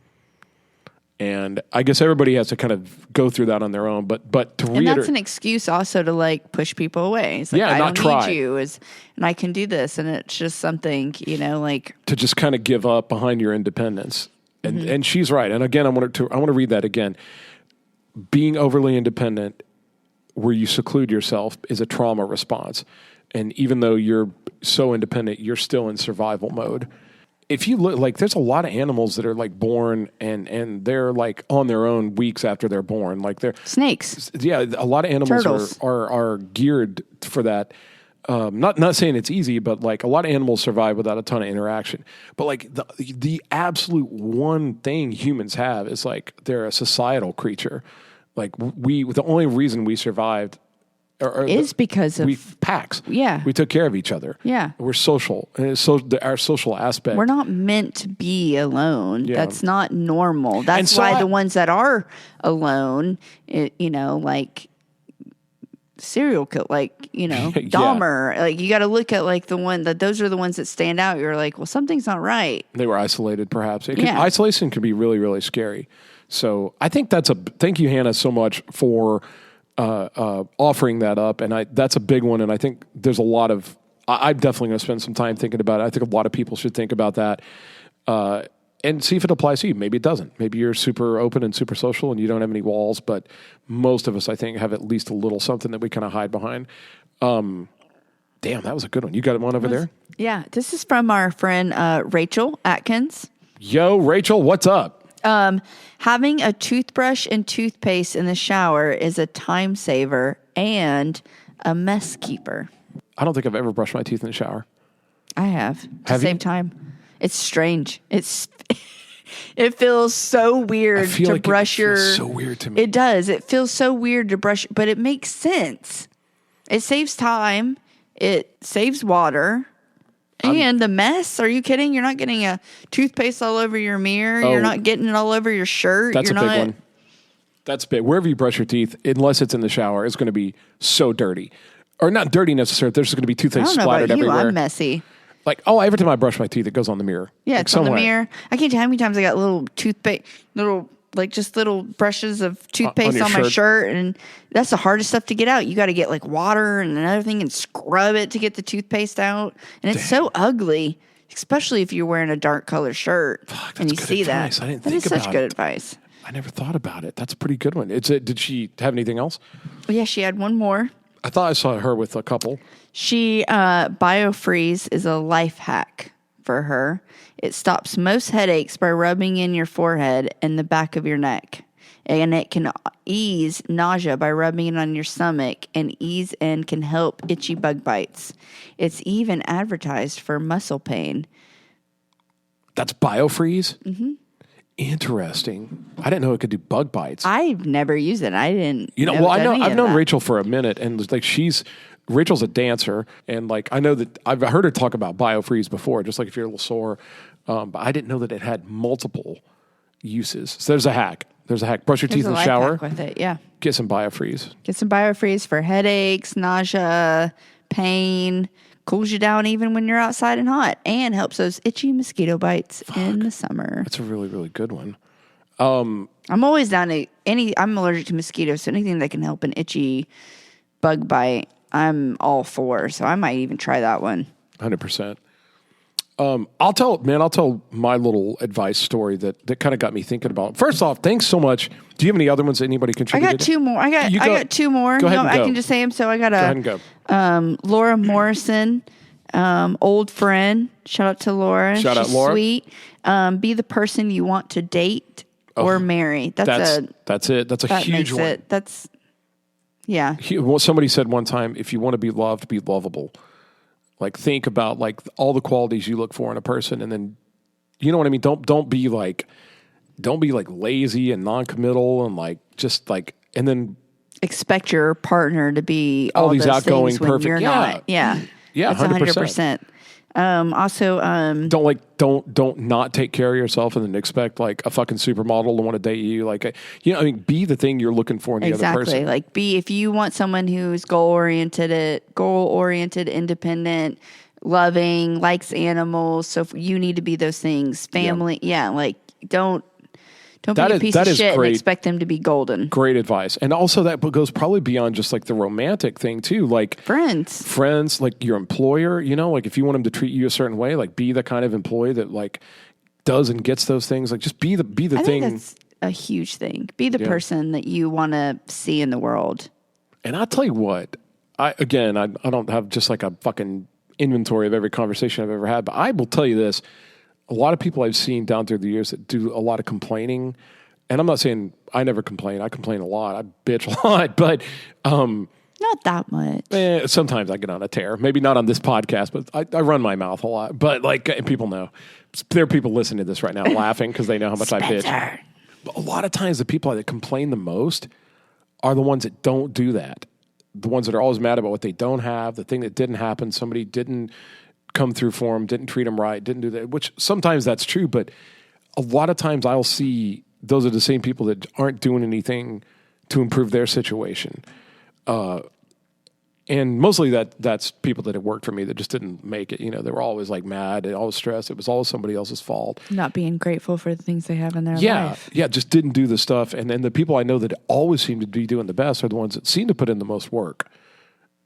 And I guess everybody has to kind of go through that on their own. But to
And that's an excuse also to like push people away. It's like, I
not
don't
try.
need you, and I can do this. And it's just something, like
to just kind of give up behind your independence. And she's right. And again, I want to read that again. Being overly independent, where you seclude yourself, is a trauma response. And even though you're so independent, you're still in survival mode. If you look, like, there's a lot of animals that are like born and they're like on their own weeks after they're born. Like they're
snakes.
Yeah, a lot of animals are geared for that. Not saying it's easy, but like a lot of animals survive without a ton of interaction. But like the absolute one thing humans have is like they're a societal creature. Like the only reason we survived
is because of
packs.
Yeah,
we took care of each other.
Yeah,
we're social, and so our social aspect.
We're not meant to be alone. Yeah. That's not normal. That's why the ones that are alone, like serial kill, like Dahmer. Like you got to look at like those are the ones that stand out. You're like, well, something's not right.
They were isolated, perhaps. Isolation can be really, really scary. So I think thank you, Hannah, so much for offering that up, and that's a big one. And I think there's a lot of. I'm definitely going to spend some time thinking about it. I think a lot of people should think about that. And see if it applies to you. Maybe it doesn't. Maybe you're super open and super social and you don't have any walls, but most of us, I think, have at least a little something that we kind of hide behind. Damn, that was a good one. You got one over there?
Yeah. This is from our friend Rachel Atkins.
Yo, Rachel, what's up?
Having a toothbrush and toothpaste in the shower is a time saver and a mess keeper.
I don't think I've ever brushed my teeth in the shower.
I have. To save time. It's strange. It feels so weird to brush your.
It feels so weird to me.
It does. It feels so weird to brush, but it makes sense. It saves time. It saves water. And the mess? Are you kidding? You're not getting a toothpaste all over your mirror. You're not getting it all over your shirt.
That's a big one. That's big. Wherever you brush your teeth, unless it's in the shower, it's going to be so dirty. Or not dirty necessarily. There's just going to be toothpaste splattered everywhere.
I'm messy.
Like, every time I brush my teeth, it goes on the mirror.
Yeah,
like
it's on the mirror. I can't tell how many times I got little toothpaste, little brushes of toothpaste on my shirt. And that's the hardest stuff to get out. You got to get like water and another thing and scrub it to get the toothpaste out. And it's so ugly, especially if you're wearing a dark color shirt and you see
advice.
that.
I didn't think about it.
That is such good advice.
I never thought about it. That's a pretty good one. Did she have anything else?
Yeah, she had one more.
I thought I saw her with a couple.
She, BioFreeze is a life hack for her. It stops most headaches by rubbing in your forehead and the back of your neck. And it can ease nausea by rubbing it on your stomach and can help itchy bug bites. It's even advertised for muscle pain.
That's BioFreeze? Mm-hmm. Interesting. I didn't know it could do bug bites.
I've never used it. I didn't.
I've known Rachel for a minute, and like Rachel's a dancer, and like I know that I've heard her talk about BioFreeze before, just like if you're a little sore. But I didn't know that it had multiple uses. So there's a hack. Brush your teeth in the shower.
With it, yeah.
Get some BioFreeze.
Get some BioFreeze for headaches, nausea, pain. Cools you down even when you're outside and hot, and helps those itchy mosquito bites in the summer.
That's a really, really good one.
I'm always down to I'm allergic to mosquitoes, so anything that can help an itchy bug bite, I'm all for. So I might even try that one.
100%. I'll tell my little advice story that kind of got me thinking about. First off, thanks so much. Do you have any other ones that anybody contributed?
I got two more. I got two more.
Go ahead and go.
I can just say them. So I got
go ahead and go.
Laura Morrison, old friend. Shout out to Laura.
Shout out Laura.
Sweet. Be the person you want to date or marry. That's
it. That's a huge one.
It. That's yeah.
Somebody said one time, if you want to be loved, be lovable. Like think about like all the qualities you look for in a person, and then you know what I mean. Don't be like lazy and non-committal and like just like and then
expect your partner to be all
these outgoing,
when
perfect.
You're not. Yeah,
yeah,
100%. Also,
don't not take care of yourself and then expect like a fucking supermodel to want to date you. Like, be the thing you're looking for in the other person.
Like if you want someone who's goal oriented, independent, loving, likes animals. So you need to be those things. Family. Yeah. Like don't Don't be a piece of shit and expect them to be golden.
Great advice. And also that goes probably beyond just like the romantic thing too. Like friends, like your employer, you know, like if you want them to treat you a certain way, like be the kind of employee that like does and gets those things. Like just be the thing.
I think that's a huge thing. Be the person that you want to see in the world. And
I'll tell you what, I don't have just like a fucking inventory of every conversation I've ever had, but I will tell you this. A lot of people I've seen down through the years that do a lot of complaining, and I'm not saying I never complain. I complain a lot. I bitch a lot, but
not that much.
Sometimes I get on a tear. Maybe not on this podcast, but I run my mouth a lot. But like people know, there are people listening to this right now laughing because they know how much I bitch. But a lot of times, the people that complain the most are the ones that don't do that. The ones that are always mad about what they don't have, the thing that didn't happen, somebody didn't come through for them, didn't treat them right, didn't do that, which sometimes that's true, but a lot of times I'll see those are the same people that aren't doing anything to improve their situation. And mostly that's people that had worked for me that just didn't make it. You know, they were always like mad, and always stressed. It was always somebody else's fault.
Not being grateful for the things they have in their life.
Yeah, just didn't do the stuff. And then the people I know that always seem to be doing the best are the ones that seem to put in the most work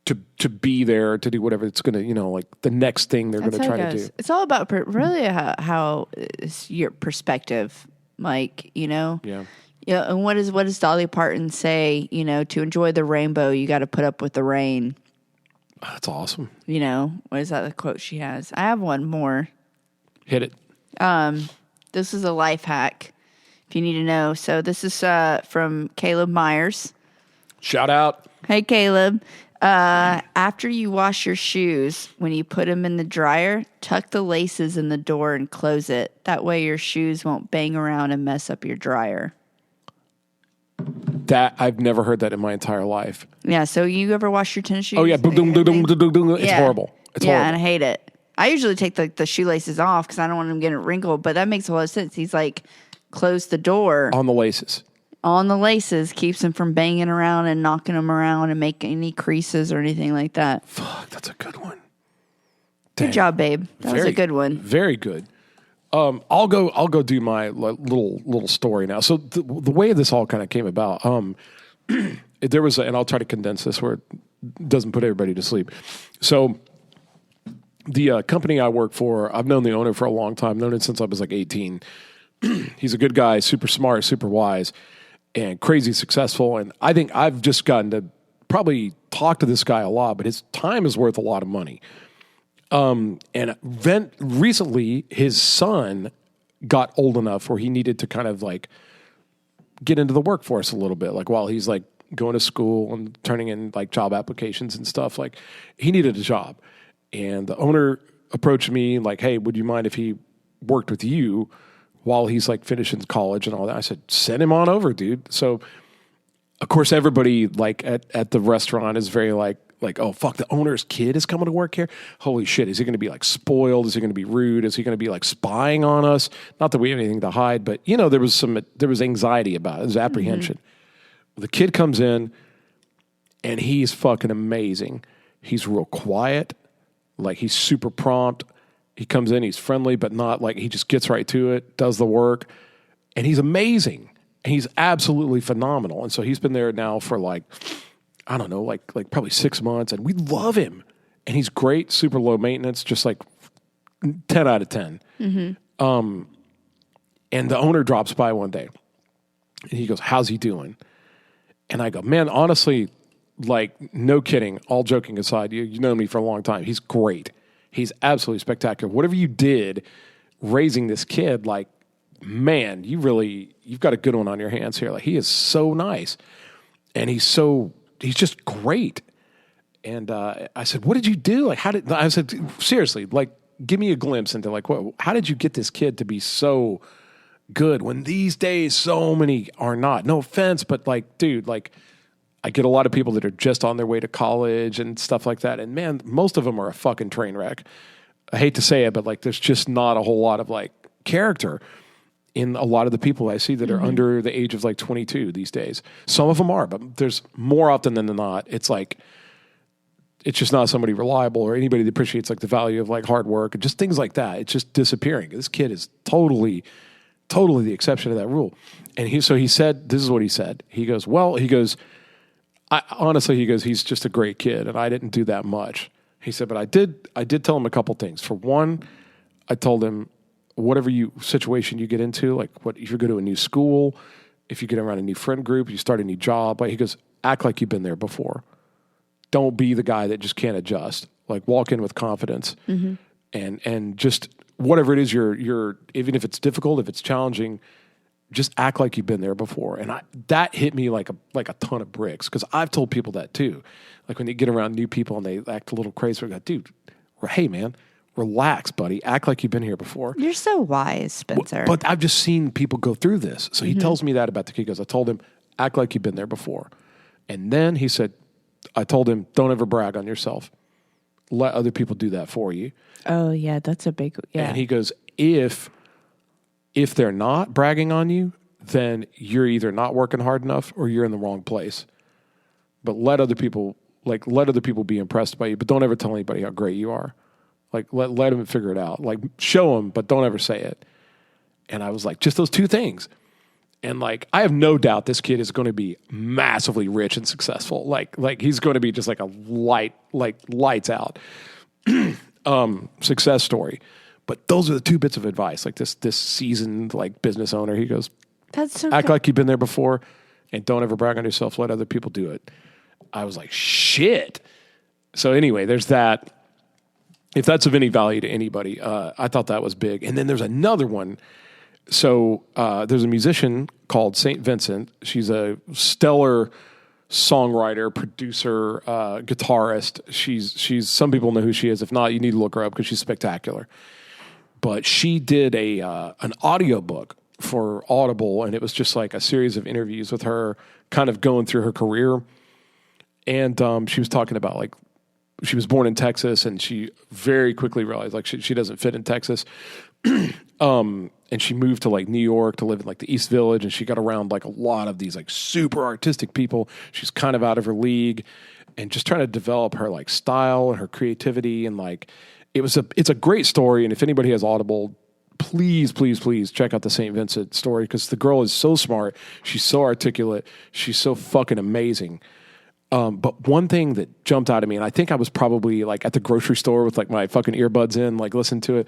to be there, to do whatever it's going to, you know, like the next thing they're going to try to do.
It's all about really how is your perspective, Mike, you know?
Yeah.
Yeah, and what does Dolly Parton say? You know, to enjoy the rainbow, you got to put up with the rain.
That's awesome.
You know, what is that the quote she has? I have one more.
Hit it.
This is a life hack, if you need to know. So this is from Caleb Myers.
Shout out.
Hey, Caleb. After you wash your shoes, when you put them in the dryer, tuck the laces in the door and close it. That way your shoes won't bang around and mess up your dryer.
That I've never heard that in my entire life.
Yeah, so you ever wash your tennis shoes?
Oh yeah, it's horrible. It's horrible.
And I hate it. I usually take the shoelaces off because I don't want them getting wrinkled, but that makes a lot of sense. He's like, close the door.
On the laces.
On the laces, keeps them from banging around and knocking them around and making any creases or anything like that.
Fuck, that's a good one.
Good job, babe. That was a good one.
Very good. I'll go do my little story now. So the way this all kind of came about, there was, and I'll try to condense this where it doesn't put everybody to sleep. So the company I work for, I've known the owner for a long time, known him since I was like 18. He's a good guy, super smart, super wise, and crazy successful. And I think I've just gotten to probably talk to this guy a lot, but his time is worth a lot of money. And then recently his son got old enough where he needed to kind of like get into the workforce a little bit. Like while he's like going to school and turning in like job applications and stuff, like he needed a job. And the owner approached me like, hey, would you mind if he worked with you while he's like finishing college and all that? I said, send him on over, dude. So of course everybody like at the restaurant is very like, oh, fuck, the owner's kid is coming to work here? Holy shit, is he going to be, like, spoiled? Is he going to be rude? Is he going to be, like, spying on us? Not that we have anything to hide, but, you know, there was anxiety about it. There was apprehension. Mm-hmm. The kid comes in, and he's fucking amazing. He's real quiet. Like, he's super prompt. He comes in, he's friendly, but not, like, he just gets right to it, does the work, and he's amazing. And he's absolutely phenomenal. And so he's been there now for, like, I don't know, like probably 6 months, and we love him. And he's great, super low maintenance, just like 10 out of 10. Mm-hmm. And the owner drops by one day, and he goes, how's he doing? And I go, man, honestly, like, no kidding, all joking aside, you know me for a long time. He's great. He's absolutely spectacular. Whatever you did raising this kid, like, man, you've got a good one on your hands here. Like, he is so nice. And he's just great. And I said, what did you do? Like, I said, seriously, like, give me a glimpse into like, how did you get this kid to be so good when these days so many are not? No offense, but like, dude, like, I get a lot of people that are just on their way to college and stuff like that. And man, most of them are a fucking train wreck. I hate to say it, but like, there's just not a whole lot of like character in a lot of the people I see that are under the age of like 22 these days. Some of them are, but there's more often than not, it's like, it's just not somebody reliable or anybody that appreciates like the value of like hard work and just things like that. It's just disappearing. This kid is totally totally the exception to that rule. And he said, this is what he said. He goes, honestly, he's just a great kid, and I didn't do that much. He said, but I did tell him a couple things. For one, I told him, whatever situation you get into, like if you go to a new school, if you get around a new friend group, you start a new job, he goes, act like you've been there before. Don't be the guy that just can't adjust. Like, walk in with confidence, and just whatever it is you're even if it's difficult, if it's challenging, just act like you've been there before. And that hit me like a ton of bricks, because I've told people that too. Like, when they get around new people and they act a little crazy, I go, dude, hey man, relax, buddy. Act like you've been here before.
You're so wise, Spencer.
But I've just seen people go through this. So he tells me that about the kid. He goes, I told him, act like you've been there before. And then he said, I told him, don't ever brag on yourself. Let other people do that for you.
Oh, yeah, that's a big, yeah.
And he goes, if they're not bragging on you, then you're either not working hard enough or you're in the wrong place. But let other people be impressed by you, but don't ever tell anybody how great you are. Like, let them figure it out. Like, show them, but don't ever say it. And I was like, just those two things. And like, I have no doubt this kid is going to be massively rich and successful. Like he's going to be just like a lights out success story. But those are the two bits of advice. Like, this seasoned like business owner, he goes,
That's so
act
good.
like you've been there before, and don't ever brag on yourself. Let other people do it. I was like, shit. So anyway, there's that. If that's of any value to anybody, I thought that was big. And then there's another one. So there's a musician called St. Vincent. She's a stellar songwriter, producer, guitarist. She's some people know who she is. If not, you need to look her up because she's spectacular. But she did an audiobook for Audible, and it was just like a series of interviews with her, kind of going through her career. And she was talking about, like, she was born in Texas, and she very quickly realized like she doesn't fit in Texas. And she moved to like New York to live in like the East Village, and she got around like a lot of these like super artistic people. She's kind of out of her league, and just trying to develop her like style and her creativity. And like, it's a great story. And if anybody has Audible, please check out the St. Vincent story, because the girl is so smart. She's so articulate. She's so fucking amazing. But one thing that jumped out at me, and I think I was probably like at the grocery store with like my fucking earbuds in, like listening to it.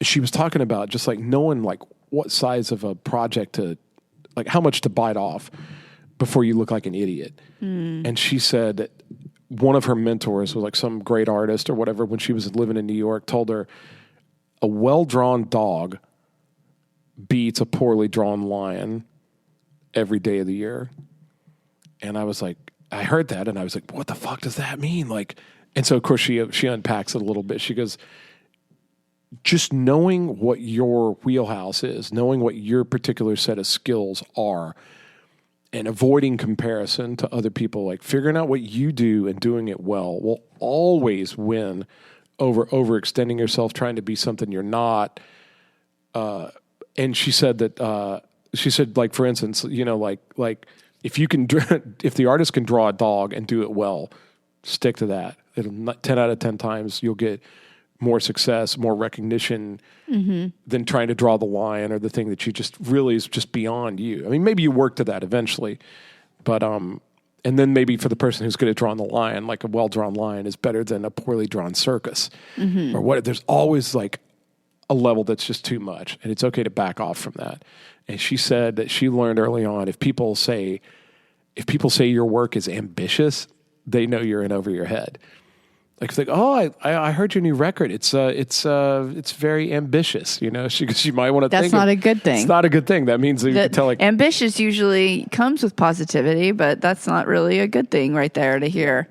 She was talking about just like knowing like what size of a project to, like how much to bite off before you look like an idiot. And she said that one of her mentors was like some great artist or whatever, when she was living in New York, told her a well-drawn dog beats a poorly drawn lion every day of the year. And I was like, I heard that, and I was like, what the fuck does that mean? Like, and so of course she unpacks it a little bit. She goes, just knowing what your wheelhouse is, knowing what your particular set of skills are, and avoiding comparison to other people, like figuring out what you do and doing it well, will always win over overextending yourself, trying to be something you're not. And she said that, like, for instance, you know, like if you can, if the artist can draw a dog and do it well, stick to that. 10 out of 10 times you'll get more success, more recognition than trying to draw the lion or the thing that you just really is just beyond you. I mean, maybe you work to that eventually, but and then maybe for the person who's good at drawing the lion, like a well-drawn lion is better than a poorly drawn circus or what. There's always like a level that's just too much, and it's okay to back off from that. And she said that she learned early on, if people say your work is ambitious, they know you're in over your head. Like, it's like, oh, I heard your new record. It's very ambitious. You know, she might want to.
That's not a good thing.
It's not a good thing. That means that you can tell, like,
ambitious usually comes with positivity, but that's not really a good thing right there to hear.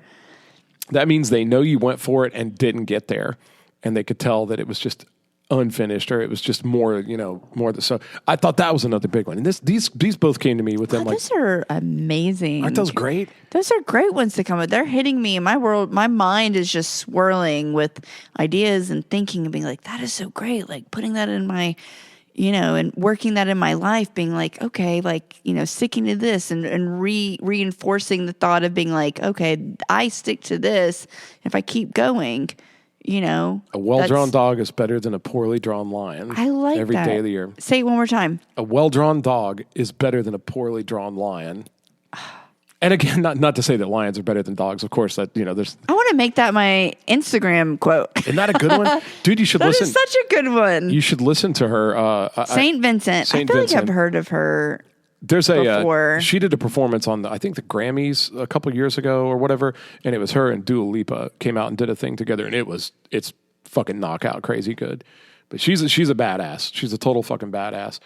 That means they know you went for it and didn't get there, and they could tell that it was just unfinished, or it was just more. So I thought that was another big one. And these both came to me with them.
Those are amazing.
Aren't those great?
Those are great ones to come with. They're hitting me in my world. My mind is just swirling with ideas and thinking and being like, that is so great. Like putting that in my, and working that in my life, being like, okay, like, sticking to this and reinforcing the thought of being like, okay, I stick to this. If I keep going,
A well-drawn dog is better than a poorly drawn lion.
I like
every
that.
day of the year.
Say it one more time.
A well-drawn dog is better than a poorly drawn lion. And again, not to say that lions are better than dogs. Of course, that there's.
I want to make that my Instagram quote.
Isn't that a good one, dude? You should listen.
That is such a good one.
You should listen to her.
Saint Vincent.
Saint
I feel
Vincent.
like I've heard of her.
There's
before.
She did a performance on I think the Grammys a couple years ago or whatever, and it was her and Dua Lipa came out and did a thing together, and it's fucking knockout crazy good. But she's a badass. She's a total fucking badass.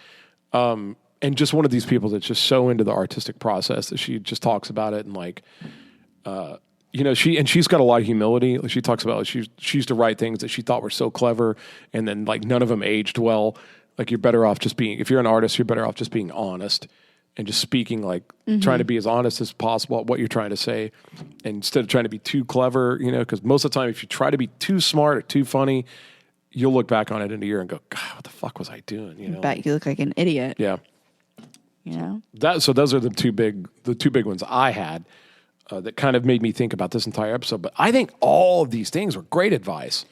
And just one of these people that's just so into the artistic process that she just talks about it and she's got a lot of humility. She talks about she used to write things that she thought were so clever, and then none of them aged well. Like you're better off just being, if you're an artist, you're better off just being honest and just speaking trying to be as honest as possible at what you're trying to say, and instead of trying to be too clever, because most of the time if you try to be too smart or too funny, you'll look back on it in a year and go, God, what the fuck was I doing?
I bet you look like an idiot.
Yeah.
So
those are the two big ones I had that kind of made me think about this entire episode. But I think all of these things were great advice.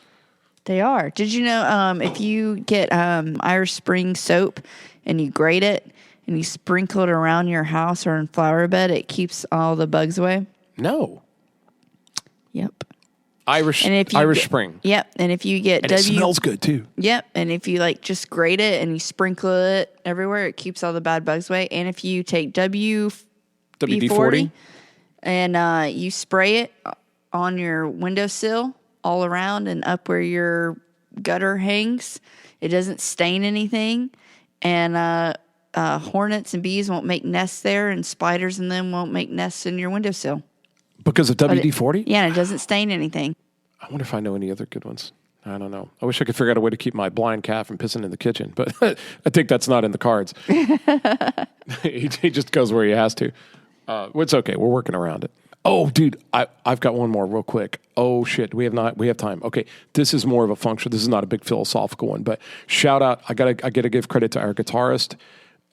They are. Did you know if you get Irish Spring soap and you grate it and you sprinkle it around your house or in flower bed, it keeps all the bugs away?
No.
Yep.
Irish Spring.
Yep. And if you get
and it smells good too.
Yep. And if you just grate it and you sprinkle it everywhere, it keeps all the bad bugs away. And if you take WD-40 and you spray it on your windowsill all around and up where your gutter hangs, it doesn't stain anything. And hornets and bees won't make nests there, and spiders and them won't make nests in your windowsill.
Because of WD-40?
Yeah, and it doesn't stain anything.
I wonder if I know any other good ones. I don't know. I wish I could figure out a way to keep my blind cat from pissing in the kitchen, but I think that's not in the cards. He just goes where he has to. It's okay. We're working around it. Oh, dude, I've got one more real quick. Oh, shit. We have time. Okay, this is more of a function. This is not a big philosophical one, but shout out. I gotta give credit to our guitarist,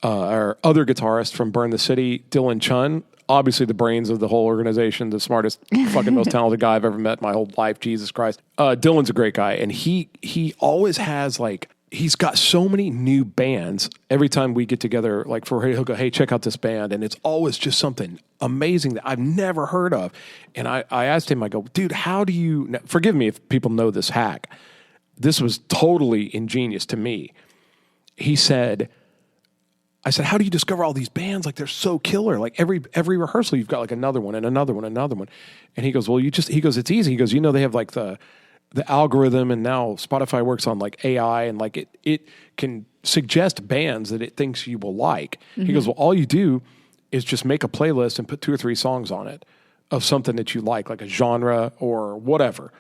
our other guitarist from Burn the City, Dylan Chun. Obviously the brains of the whole organization, the smartest, fucking most talented guy I've ever met in my whole life. Jesus Christ. Dylan's a great guy. And he always has he's got so many new bands every time we get together, he'll go, hey, check out this band. And it's always just something amazing that I've never heard of. And I asked him, I go, dude, how do you, forgive me if people know this hack. This was totally ingenious to me. I said, how do you discover all these bands? They're so killer. Every rehearsal, you've got another one and another one, and another one. And he goes, well, it's easy. He goes, they have the algorithm, and now Spotify works on AI, and it can suggest bands that it thinks you will like. Mm-hmm. He goes, well, all you do is just make a playlist and put 2 or 3 songs on it of something that you like a genre or whatever.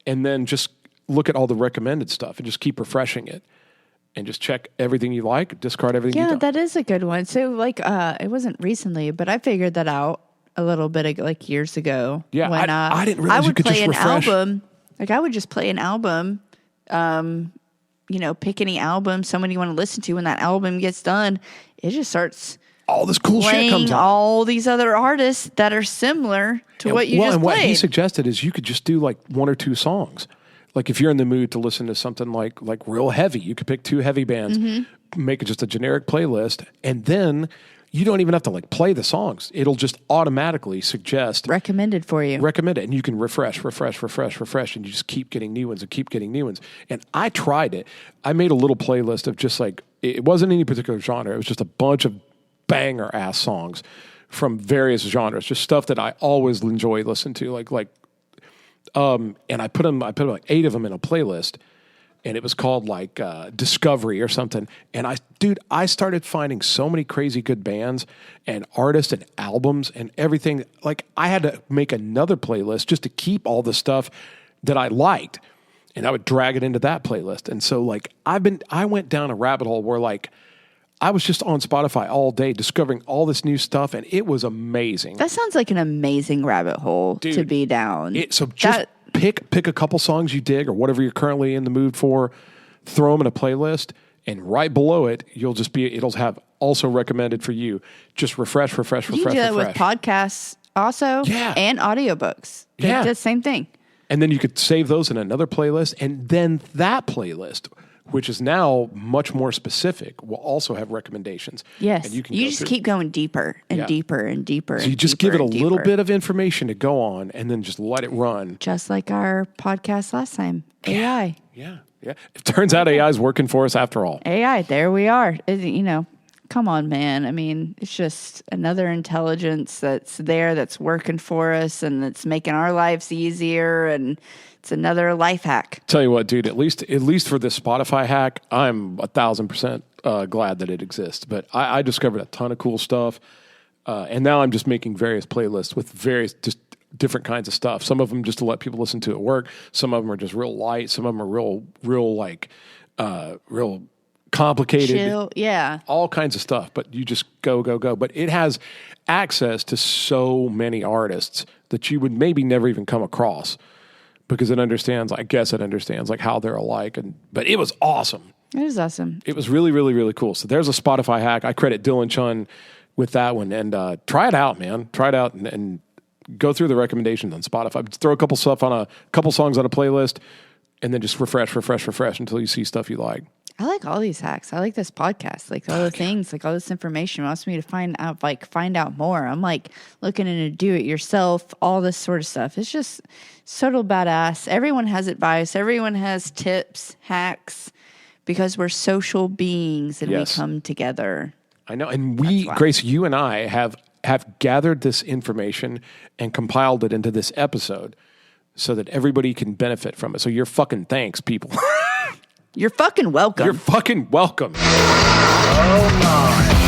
And then just look at all the recommended stuff and just keep refreshing it. And just check everything you like, discard everything you don't.
Yeah, that is a good one. So, it wasn't recently, but I figured that out a little bit years ago.
Yeah, when I didn't realize you could just refresh.
Album. I would just play an album, pick any album someone you want to listen to. When that album gets done, it just starts
all this cool shit comes on.
All these other artists that are similar to what you just played.
What he suggested is you could just do 1 or 2 songs. If you're in the mood to listen to something like real heavy, you could pick 2 heavy bands, make it just a generic playlist, and then you don't even have to play the songs. It'll just automatically suggest
recommended for you.
Recommend it, and you can refresh, and you just keep getting new ones and keep getting new ones. And I tried it. I made a little playlist of just it wasn't any particular genre. It was just a bunch of banger ass songs from various genres, just stuff that I always enjoy listening to, and I put 8 of them in a playlist, and it was called Discovery or something. And I started finding so many crazy good bands and artists and albums and everything. I had to make another playlist just to keep all the stuff that I liked, and I would drag it into that playlist. And so I went down a rabbit hole where I was just on Spotify all day discovering all this new stuff, and it was amazing.
That sounds like an amazing rabbit hole to be down.
Pick a couple songs you dig or whatever you're currently in the mood for, throw them in a playlist, and right below it, it'll have also recommended for you. Just refresh. You
do that with podcasts also,
yeah,
and audiobooks. They do the same thing.
And then you could save those in another playlist. And then that playlist, which is now much more specific, will also have recommendations.
Yes.
And you can
just keep going deeper and deeper and deeper.
So you just give it a little bit of information to go on and then just let it run.
Just like our podcast last time, AI.
Yeah. It turns out AI is working for us after all.
AI, there we are. Come on, man. I mean, it's just another intelligence that's there, that's working for us, and that's making our lives easier, and it's another life hack.
Tell you what, dude, at least for this Spotify hack, I'm 1,000% glad that it exists. But I discovered a ton of cool stuff, and now I'm just making various playlists with various just different kinds of stuff. Some of them just to let people listen to at work. Some of them are just real light. Some of them are real complicated.
Chill, yeah.
All kinds of stuff, but you just go. But it has access to so many artists that you would maybe never even come across because it understands like how they're alike. But it was awesome.
It was awesome.
It was really, really, really cool. So there's a Spotify hack. I credit Dylan Chun with that one. And try it out, man. Try it out and go through the recommendations on Spotify. Just throw a couple songs on a playlist and then just refresh until you see stuff you like.
I like all these hacks. I like this podcast, like all the things, like all this information wants me to find out more. I'm like looking into do it yourself, all this sort of stuff. It's just total badass. Everyone has advice. Everyone has tips, hacks, because we're social beings and we come together.
I know. And Grace, you and I have gathered this information and compiled it into this episode so that everybody can benefit from it. So you're fucking thanks, people.
You're fucking welcome.
You're fucking welcome.
Oh my.